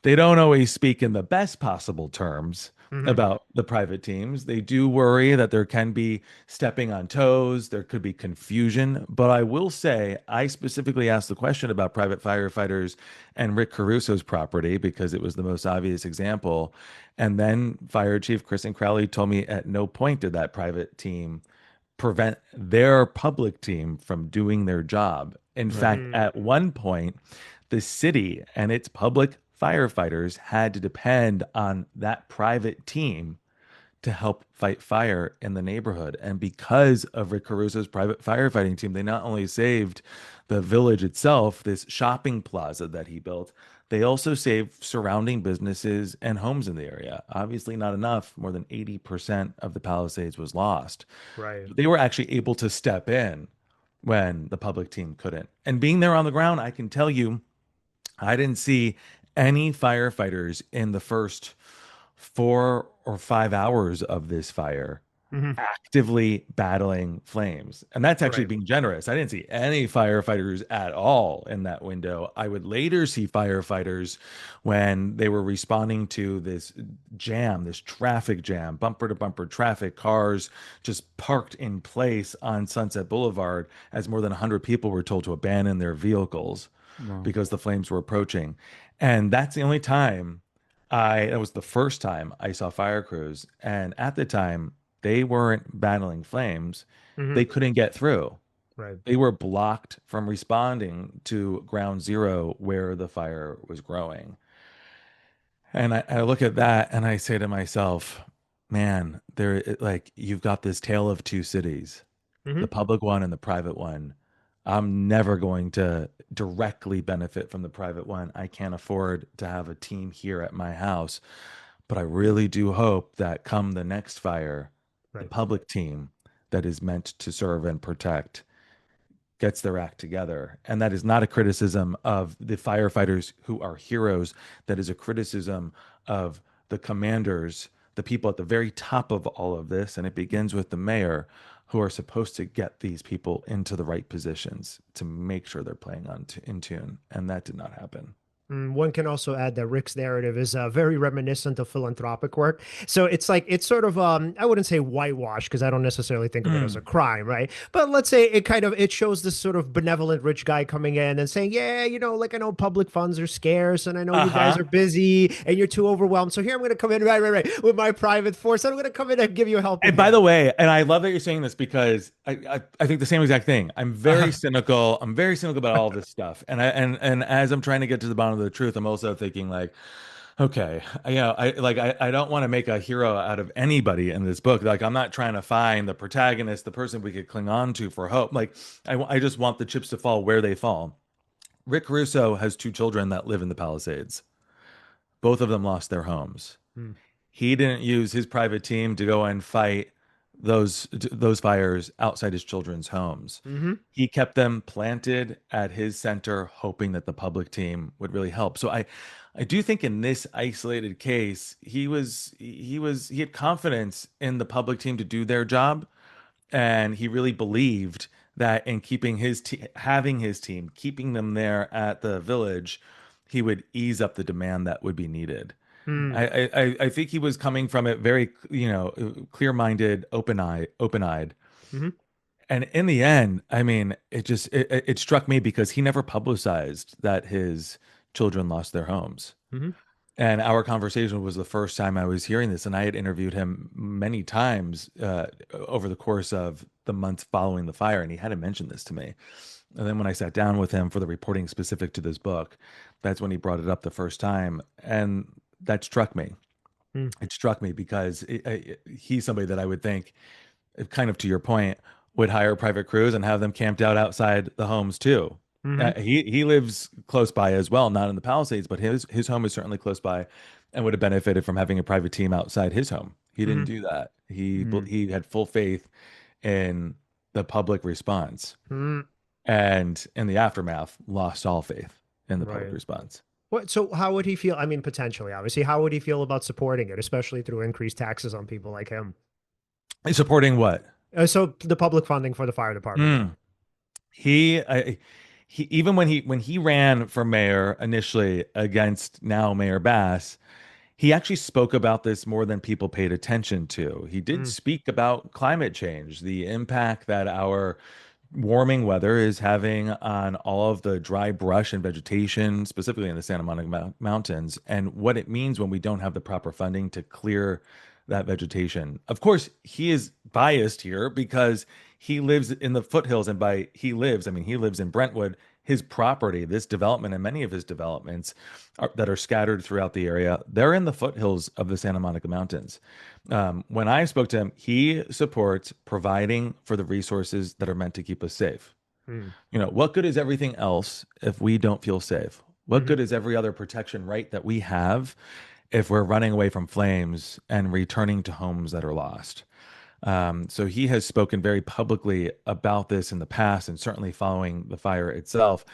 They don't always speak in the best possible terms Hmm. about the private teams. They do worry that there can be stepping on toes, there could be confusion. But I will say, I specifically asked the question about private firefighters and Rick Caruso's property because it was the most obvious example. And then Fire Chief Kristen Crowley told me at no point did that private team prevent their public team from doing their job. In Right. fact, Mm. at one point, the city and its public firefighters had to depend on that private team to help fight fire in the neighborhood. And because of Rick Caruso's private firefighting team, they not only saved the village itself, this shopping plaza that he built, they also saved surrounding businesses and homes in the area. Obviously, not enough. More than 80% of the Palisades was lost. Right. They were actually able to step in when the public team couldn't. And being there on the ground, I can tell you, I didn't see any firefighters in the first 4 or 5 hours of this fire Hmm. actively battling flames. And that's actually Right. being generous. I didn't see any firefighters at all in that window. I would later see firefighters when they were responding to this jam, this traffic jam, bumper to bumper traffic, cars just parked in place on Sunset Boulevard as more than 100 people were told to abandon their vehicles Wow. because the flames were approaching. And that's the only time that was the first time I saw fire crews. And at the time, they weren't battling flames. Hmm. They couldn't get through. Right. They were blocked from responding to ground zero where the fire was growing. And I look at that and I say to myself, man, like you've got this tale of two cities, the Hmm. public one and the private one. I'm never going to directly benefit from the private one. I can't afford to have a team here at my house. But I really do hope that come the next fire, the Right. public team that is meant to serve and protect gets their act together. And that is not a criticism of the firefighters who are heroes. That is a criticism of the commanders, the people at the very top of all of this. And it begins with the mayor, who are supposed to get these people into the right positions to make sure they're playing in tune. And that did not happen. One can also add that Rick's narrative is very reminiscent of philanthropic work. So it's like it's sort of I wouldn't say whitewash because I don't necessarily think of it as a Mm. crime, right? But let's say it shows this sort of benevolent rich guy coming in and saying, "Yeah, like I know public funds are scarce and I know you guys Uh-huh. are busy and you're too overwhelmed. So here I'm going to come in right with my private force. I'm going to come in and give you a helping And by the hand." way, and I love that you're saying this because I think the same exact thing. I'm very Uh-huh. cynical. I'm very cynical about all this stuff. And as I'm trying to get to the bottom of the truth, I'm also thinking like, okay, I don't want to make a hero out of anybody in this book. Like I'm not trying to find the protagonist, the person we could cling on to for hope. Like I just want the chips to fall where they fall. Rick Russo has two children that live in the Palisades. Both of them lost their homes. Hmm. He didn't use his private team to go and fight those fires outside his children's homes. Hmm. He kept them planted at his center, hoping that the public team would really help. So I do think in this isolated case, he had confidence in the public team to do their job, and he really believed that in keeping having his team, keeping them there at the village, he would ease up the demand that would be needed. Hmm. I think he was coming from it very, clear-minded, open-eyed. Hmm. And in the end, I mean, it struck me because he never publicized that his children lost their homes. Hmm. And our conversation was the first time I was hearing this, and I had interviewed him many times over the course of the months following the fire, and he hadn't mentioned this to me. And then when I sat down with him for the reporting specific to this book, that's when he brought it up the first time, and that struck me. Hmm. It struck me because he's somebody that I would think, kind of to your point, would hire private crews and have them camped out outside the homes too. Hmm. He lives close by as well, not in the Palisades, but his home is certainly close by, and would have benefited from having a private team outside his home. He didn't Hmm. do that. Mm. He had full faith in the public response, Hmm. and in the aftermath, lost all faith in the public Right. response. So how would he feel? I mean, potentially, obviously, how would he feel about supporting it, especially through increased taxes on people like him? Supporting what? So the public funding for the fire department. Mm. He, I, he even when he ran for mayor initially against now Mayor Bass, he actually spoke about this more than people paid attention to. He did Mm, speak about climate change, the impact that our warming weather is having on all of the dry brush and vegetation, specifically in the Santa Monica Mountains, and what it means when we don't have the proper funding to clear that vegetation. Of course, he is biased here because he lives in the foothills, and by he lives, I mean he lives in Brentwood. His property, this development, and many of his developments that are scattered throughout the area, they're in the foothills of the Santa Monica Mountains. When I spoke to him, he supports providing for the resources that are meant to keep us safe. mm, What good is everything else if we don't feel safe? What mhm, good is every other protection right that we have if we're running away from flames and returning to homes that are lost? So he has spoken very publicly about this in the past and certainly following the fire itself.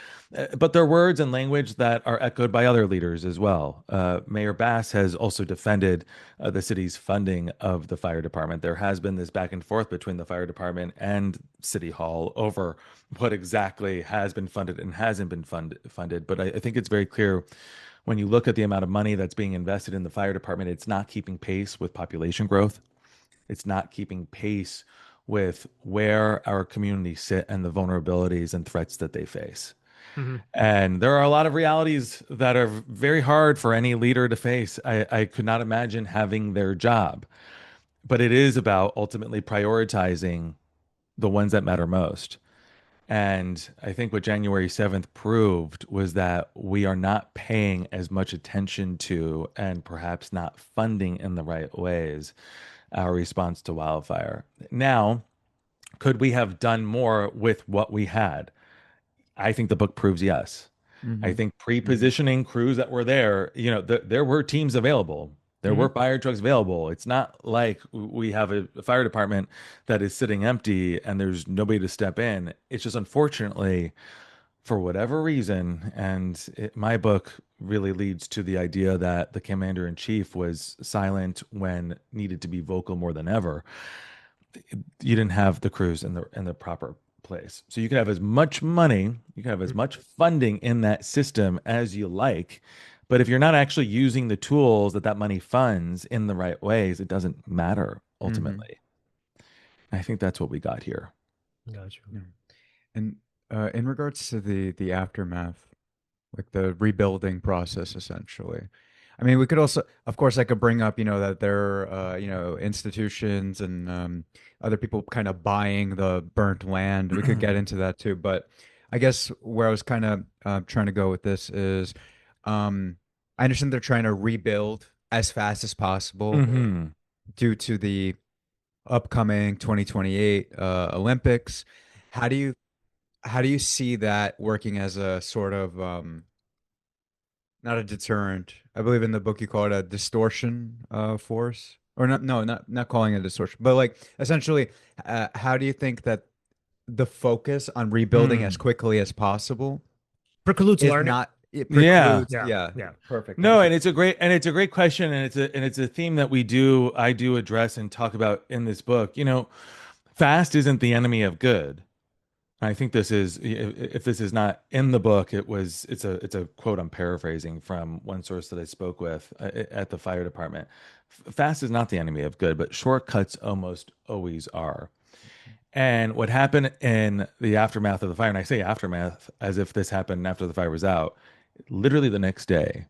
But there are words and language that are echoed by other leaders as well. Mayor Bass has also defended the city's funding of the fire department. There has been this back and forth between the fire department and City Hall over what exactly has been funded and hasn't been funded. But I think it's very clear when you look at the amount of money that's being invested in the fire department, it's not keeping pace with population growth. It's not keeping pace with where our communities sit and the vulnerabilities and threats that they face. mhm. And there are a lot of realities that are very hard for any leader to face. I could not imagine having their job, but it is about ultimately prioritizing the ones that matter most. And I think what January 7th proved was that we are not paying as much attention to and perhaps not funding in the right ways our response to wildfire. Now, could we have done more with what we had? I think the book proves yes. I Hmm. think Hmm. pre-positioning crews that were there, there were teams available. There were Mhm. fire trucks available. It's not like we have a fire department that is sitting empty and there's nobody to step in. It's just unfortunately, for whatever reason, and my book really leads to the idea that the commander in chief was silent when needed to be vocal more than ever. You didn't have the crews in the proper place. So you can have as much money, you can have as Mhm. much funding in that system as you like, but if you're not actually using the tools that that money funds in the right ways, it doesn't matter Hmm. ultimately. I think that's what we got here. Got you. Yeah. And in regards to the aftermath, like the rebuilding process, essentially. I mean, we could also, of course, I could bring up, that there are, institutions and other people kind of buying the burnt land. We could get into that too. But I guess where I was kind of trying to go with this is, I understand they're trying to rebuild as fast as possible Hmm. due to the upcoming 2028 Olympics. How do you how do you see that working as a sort of not a deterrent? I believe in the book you call it a distortion force, or not? No, not calling it a distortion, but like essentially, how do you think that the focus on rebuilding as Mm. quickly as possible Precludes is learning. not it Yeah. precludes? Yeah, Yeah, yeah. perfect. No, Thank you. and it's a great question, and it's a theme that I do address and talk about in this book. Fast isn't the enemy of good. I think this is, if this is not in the book, it's a quote I'm paraphrasing from one source that I spoke with at the fire department. Fast is not the enemy of good, but shortcuts almost always are. And what happened in the aftermath of the fire, and I say aftermath as if this happened after the fire was out, literally the next day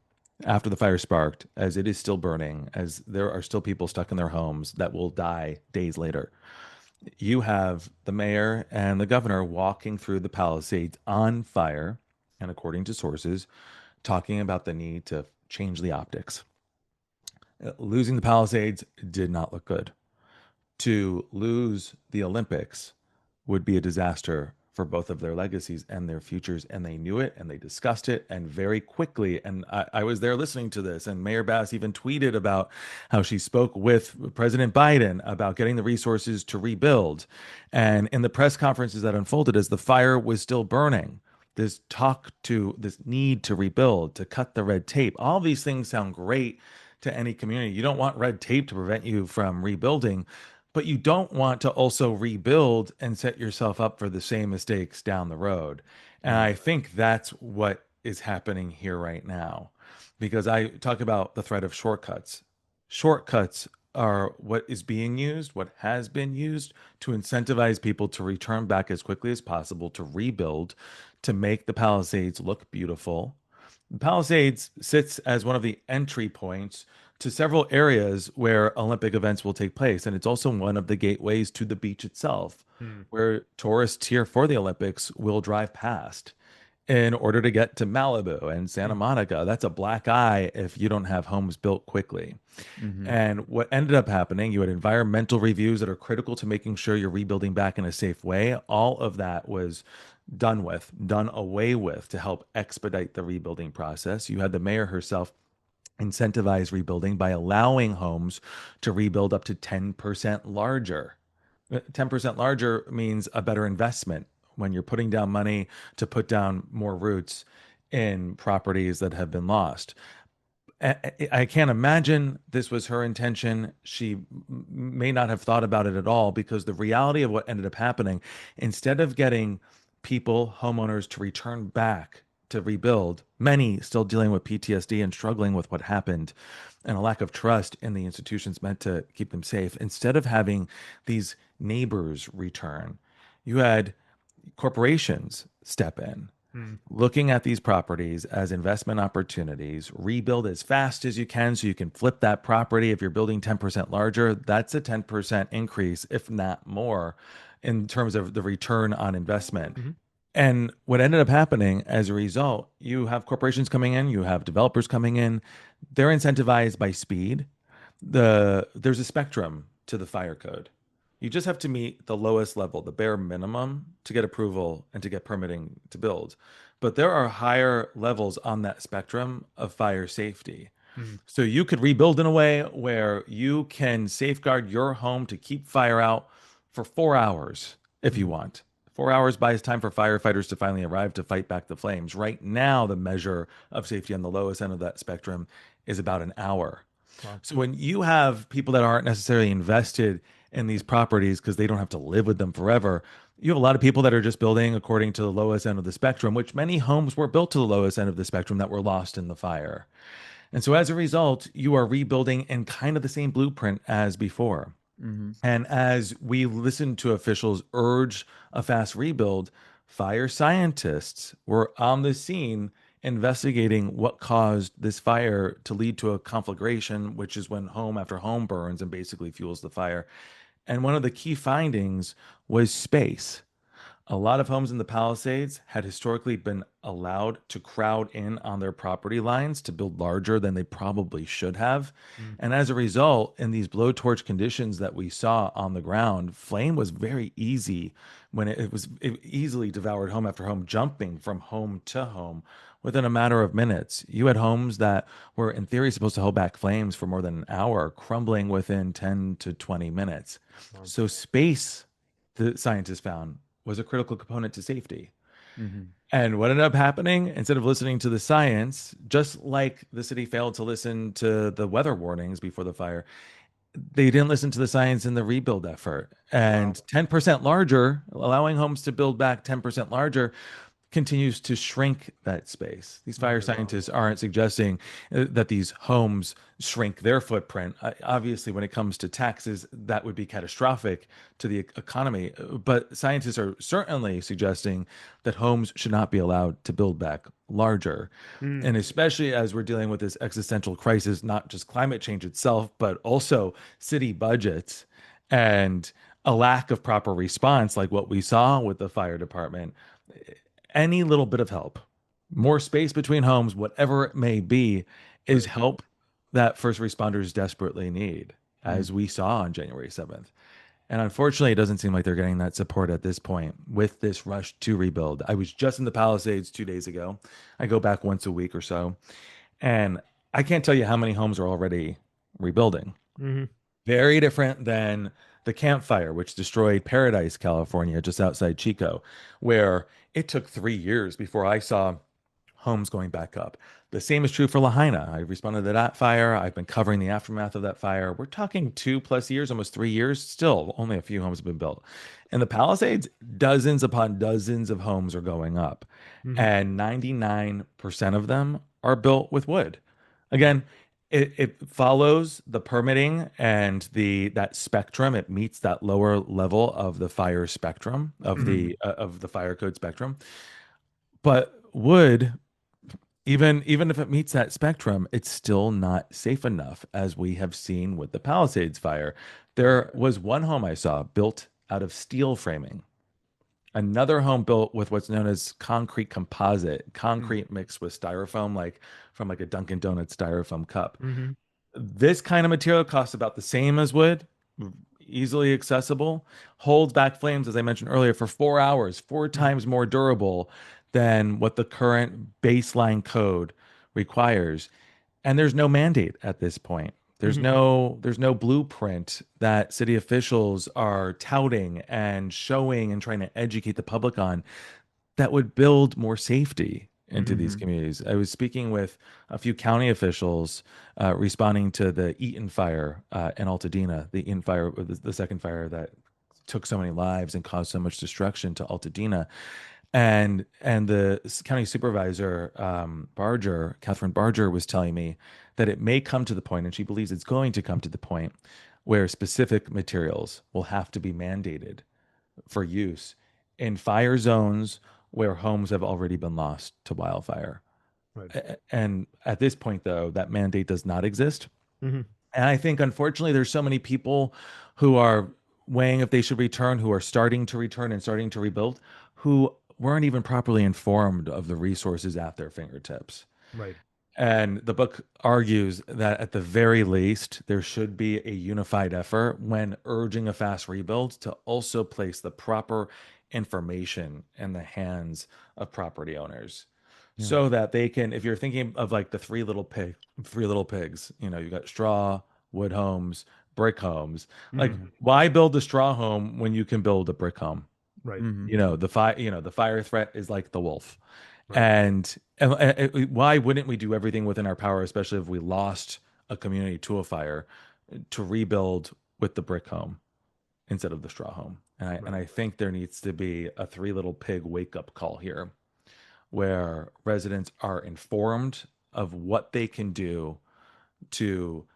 after the fire sparked, as it is still burning, as there are still people stuck in their homes that will die days later, you have the mayor and the governor walking through the Palisades on fire, and according to sources, talking about the need to change the optics. Losing the Palisades did not look good. To lose the Olympics would be a disaster for both of their legacies and their futures. And they knew it and they discussed it and very quickly. And I was there listening to this. And Mayor Bass even tweeted about how she spoke with President Biden about getting the resources to rebuild. And in the press conferences that unfolded as the fire was still burning, this need to rebuild, to cut the red tape, all these things sound great to any community. You don't want red tape to prevent you from rebuilding, but you don't want to also rebuild and set yourself up for the same mistakes down the road. And Mm. I think that's what is happening here right now, because I talk about the threat of shortcuts. Shortcuts are what is being used, what has been used to incentivize people to return back as quickly as possible, to rebuild, to make the Palisades look beautiful. Palisades sits as one of the entry points to several areas where Olympic events will take place. And it's also one of the gateways to the beach itself, Hmm. where tourists here for the Olympics will drive past in order to get to Malibu and Santa Mhm. Monica. That's a black eye if you don't have homes built quickly. Hmm. And what ended up happening, you had environmental reviews that are critical to making sure you're rebuilding back in a safe way. All of that was done away with to help expedite the rebuilding process. You had the mayor herself incentivize rebuilding by allowing homes to rebuild up to 10% larger. 10% larger means a better investment when you're putting down money to put down more roots in properties that have been lost. I can't imagine this was her intention. She may not have thought about it at all, because the reality of what ended up happening, instead of getting people, homeowners, to return back to rebuild, many still dealing with PTSD and struggling with what happened and a lack of trust in the institutions meant to keep them safe, instead of having these neighbors return, you had corporations step in, Hmm. looking at these properties as investment opportunities. Rebuild as fast as you can so you can flip that property. If you're building 10% larger, that's a 10% increase, if not more, in terms of the return on investment. And what ended up happening as a result, you have corporations coming in, you have developers coming in. They're incentivized by speed. There's a spectrum to the fire code. You just have to meet the lowest level, the bare minimum, to get approval and to get permitting to build. But there are higher levels on that spectrum of fire safety. Mhm. So you could rebuild in a way where you can safeguard your home to keep fire out for 4 hours if you Mhm. want. 4 hours buys time for firefighters to finally arrive to fight back the flames. Right now, the measure of safety on the lowest end of that spectrum is about an hour. Wow. So when you have people that aren't necessarily invested in these properties because they don't have to live with them forever, you have a lot of people that are just building according to the lowest end of the spectrum, which many homes were built to the lowest end of the spectrum that were lost in the fire. And so as a result, you are rebuilding in kind of the same blueprint as before. Hmm. And as we listen to officials urge a fast rebuild, fire scientists were on the scene investigating what caused this fire to lead to a conflagration, which is when home after home burns and basically fuels the fire. And one of the key findings was space. A lot of homes in the Palisades had historically been allowed to crowd in on their property lines to build larger than they probably should have. Mm. And as a result, in these blowtorch conditions that we saw on the ground, flame was very easy when it easily devoured home after home, jumping from home to home within a matter of minutes. You had homes that were, in theory, supposed to hold back flames for more than an hour, crumbling within 10 to 20 minutes. Wow. So, space, the scientists found, was a critical component to safety. Hmm. And what ended up happening, instead of listening to the science, just like the city failed to listen to the weather warnings before the fire, they didn't listen to the science in the rebuild effort. Wow. And 10% larger, allowing homes to build back 10% larger, continues to shrink that space. These fire Okay. Wow. scientists aren't suggesting that these homes shrink their footprint. Obviously, when it comes to taxes, that would be catastrophic to the economy. But scientists are certainly suggesting that homes should not be allowed to build back larger. Mm. And especially as we're dealing with this existential crisis, not just climate change itself, but also city budgets and a lack of proper response, like what we saw with the fire department. Any little bit of help, more space between homes, whatever it may be, is Right. help that first responders desperately need, Hmm. as we saw on January 7th. And unfortunately, it doesn't seem like they're getting that support at this point with this rush to rebuild. I was just in the Palisades 2 days ago. I go back once a week or so, and I can't tell you how many homes are already rebuilding. Hmm. Very different than the Camp Fire, which destroyed Paradise, California, just outside Chico, where it took 3 years before I saw homes going back up. The same is true for Lahaina. I responded to that fire. I've been covering the aftermath of that fire. We're talking 2+ years, almost 3 years. Still, only a few homes have been built. In the Palisades, dozens upon dozens of homes are going up, Hmm. and 99% of them are built with wood. Again, it follows the permitting and the that spectrum. It meets that lower level of the fire spectrum Hmm. of the fire code spectrum. But wood, even if it meets that spectrum, it's still not safe enough, as we have seen with the Palisades fire. There was one home I saw built out of steel framing, another home built with what's known as concrete composite, concrete mixed with styrofoam, like from like a Dunkin' Donuts styrofoam cup. Hmm. This kind of material costs about the same as wood, easily accessible, holds back flames, as I mentioned earlier, for 4 hours, four times more durable than what the current baseline code requires. And there's no mandate at this point. Hmm. There's no blueprint that city officials are touting and showing and trying to educate the public on that would build more safety into these Hmm. communities. I was speaking with a few county officials responding to the Eaton fire in Altadena, the Eaton fire, the second fire that took so many lives and caused so much destruction to Altadena. And the county supervisor, Barger, Catherine Barger, was telling me that it may come to the point, and she believes it's going to come to the point, where specific materials will have to be mandated for use in fire zones where homes have already been lost to wildfire. Right. And at this point, though, that mandate does not exist. Hmm. And I think, unfortunately, there's so many people who are weighing if they should return, who are starting to return and starting to rebuild, who weren't even properly informed of the resources at their fingertips. Right. And the book argues that at the very least, there should be a unified effort when urging a fast rebuild to also place the proper information in the hands of property owners Yeah. so that they can, if you're thinking of like the three little pigs, you know, you got straw, wood homes, brick homes. Like, Mhm. why build a straw home when you can build a brick home? Right. Hmm. You know, the fire threat is like the wolf. Right. And why wouldn't we do everything within our power, especially if we lost a community to a fire, to rebuild with the brick home instead of the straw home? And Right. I think there needs to be a three little pig wake up call here, where residents are informed of what they can do to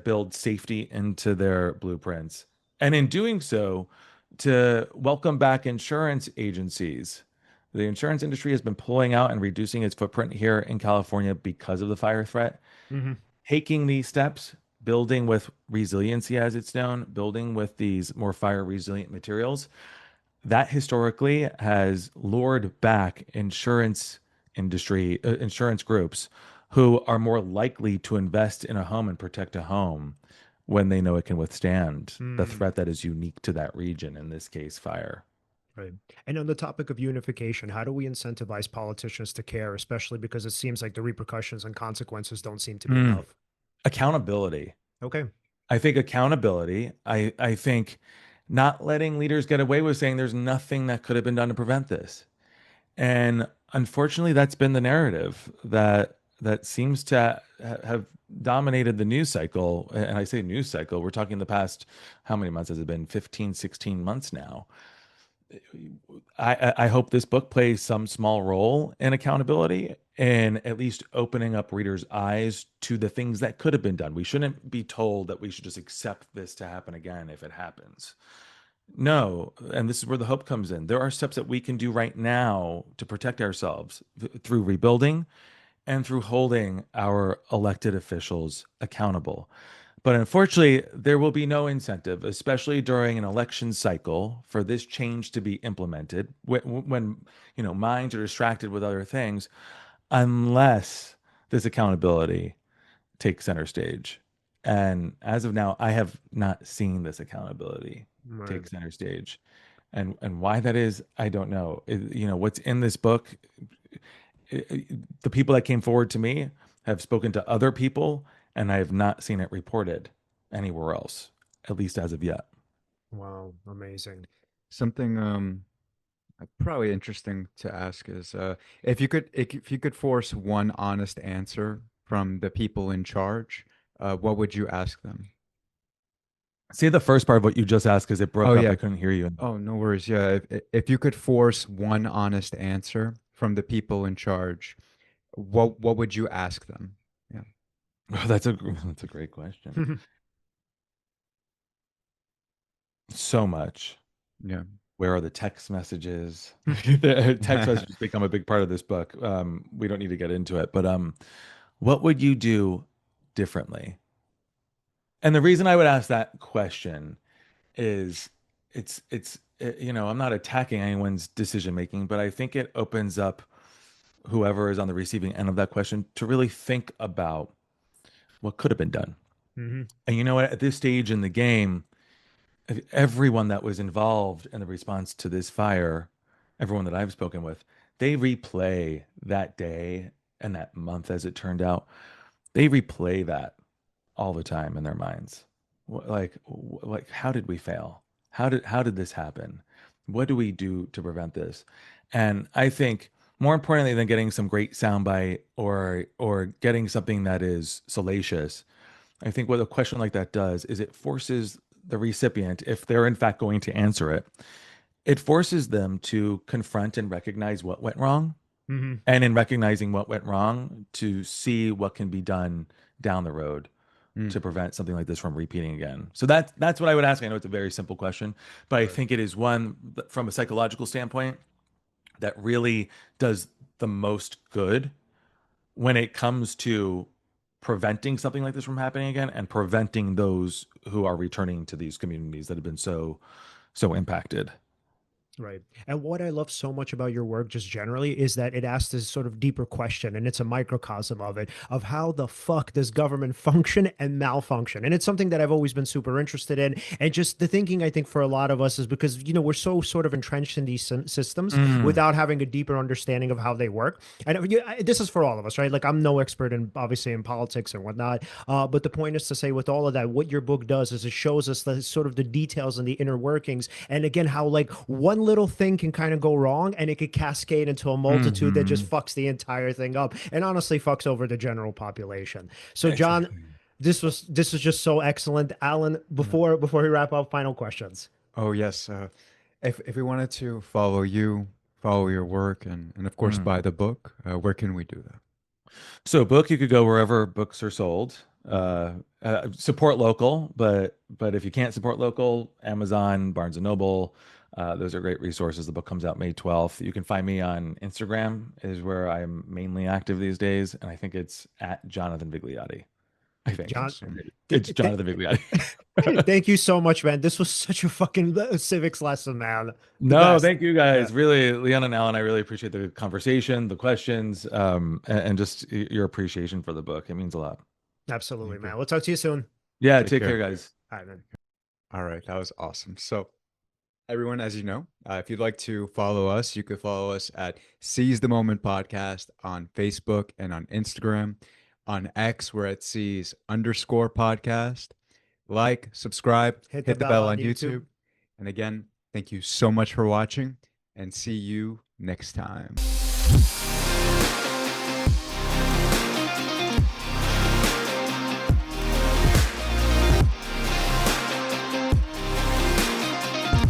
build safety into their blueprints, and in doing so, to welcome back insurance agencies. The insurance industry has been pulling out and reducing its footprint here in California because of the fire threat. Hmm. Taking these steps, building with resiliency as it's known, building with these more fire resilient materials, that historically has lured back insurance groups who are more likely to invest in a home and protect a home when they know it can withstand the Mm. threat that is unique to that region, in this case, fire. Right. And on the topic of unification, how do we incentivize politicians to care, especially because it seems like the repercussions and consequences don't seem to be Mm. enough? Accountability. Okay. I think accountability. I think not letting leaders get away with saying there's nothing that could have been done to prevent this. And unfortunately, that's been the narrative that seems to have dominated the news cycle. And I say news cycle, we're talking the past, how many months has it been? 15, 16 months now. I hope this book plays some small role in accountability and at least opening up readers' eyes to the things that could have been done. We shouldn't be told that we should just accept this to happen again if it happens. No, and this is where the hope comes in. There are steps that we can do right now to protect ourselves through rebuilding and through holding our elected officials accountable. But unfortunately, there will be no incentive, especially during an election cycle, for this change to be implemented when minds are distracted with other things, unless this accountability takes center stage. And as of now, I have not seen this accountability Right. take center stage. And why that is, I don't know. What's in this book, the people that came forward to me have spoken to other people, and I have not seen it reported anywhere else, at least as of yet. Wow. Amazing. Something probably interesting to ask is if you could force one honest answer from the people in charge, what would you ask them? Say the first part of what you just asked because it Oh broke up. yeah. I couldn't hear you. Oh, no worries. Yeah, if you could force one honest answer from the people in charge, what would you ask them? Yeah. Oh, that's a great question. So much. Yeah. Where are the text messages? The text messages become a big part of this book. We don't need to get into it, but what would you do differently? And the reason I would ask that question is I'm not attacking anyone's decision making, but I think it opens up whoever is on the receiving end of that question to really think about what could have been done. Hmm. And you know what? At this stage in the game, everyone that was involved in the response to this fire, everyone that I've spoken with, they replay that day and that month, as it turned out. They replay that all the time in their minds. Like, how did we fail? How did this happen? What do we do to prevent this? And I think more importantly than getting some great soundbite or getting something that is salacious, I think what a question like that does is it forces the recipient, if they're in fact going to answer it, it forces them to confront and recognize what went wrong. Hmm. And in recognizing what went wrong, to see what can be done down the road Mm. to prevent something like this from repeating again. So that's what I would ask. I know it's a very simple question, but I Right. think it is one that, from a psychological standpoint, that really does the most good when it comes to preventing something like this from happening again and preventing those who are returning to these communities that have been so impacted. Right. And what I love so much about your work just generally is that it asks this sort of deeper question, and it's a microcosm of it, of how the fuck does government function and malfunction? And it's something that I've always been super interested in. And just the thinking, I think, for a lot of us is because, we're so sort of entrenched in these systems Mm, without having a deeper understanding of how they work. And this is for all of us, right? Like, I'm no expert in, obviously, in politics and whatnot. But the point is to say, with all of that, what your book does is it shows us the sort of the details and the inner workings. And again, how like one little thing can kind of go wrong and it could cascade into a multitude that just mhm. fucks the entire thing up and honestly fucks over the general population. So John, Exactly. this was just so excellent. Alan, before we wrap up, final questions. Oh yes. If we wanted to follow you, follow your work, and of course Mm. buy the book, where can we do that? So, book, you could go wherever books are sold. Support local, but if you can't support local, Amazon, Barnes and Noble, those are great resources. The book comes out May 12th. You can find me on Instagram, is where I'm mainly active these days, and I think it's at Jonathan Vigliotti. I think John, Awesome. it's Jonathan Vigliotti. thank you so much, man. This was such a fucking civics lesson, man. The No, best. thank you Yeah. guys. Really, Leon and Alan, I really appreciate the conversation, the questions, and just your appreciation for the book. It means a lot. Absolutely, Okay. man. We'll talk to you soon. Yeah, Take take care, care. guys. All right, man. All right, that was awesome. So, everyone, as you know, if you'd like to follow us, you could follow us at Seize the Moment Podcast on Facebook and on Instagram. On X, we're at Seize_podcast. Like, subscribe, Hit the hit the bell bell on on YouTube. YouTube. And again, thank you so much for watching and see you next time.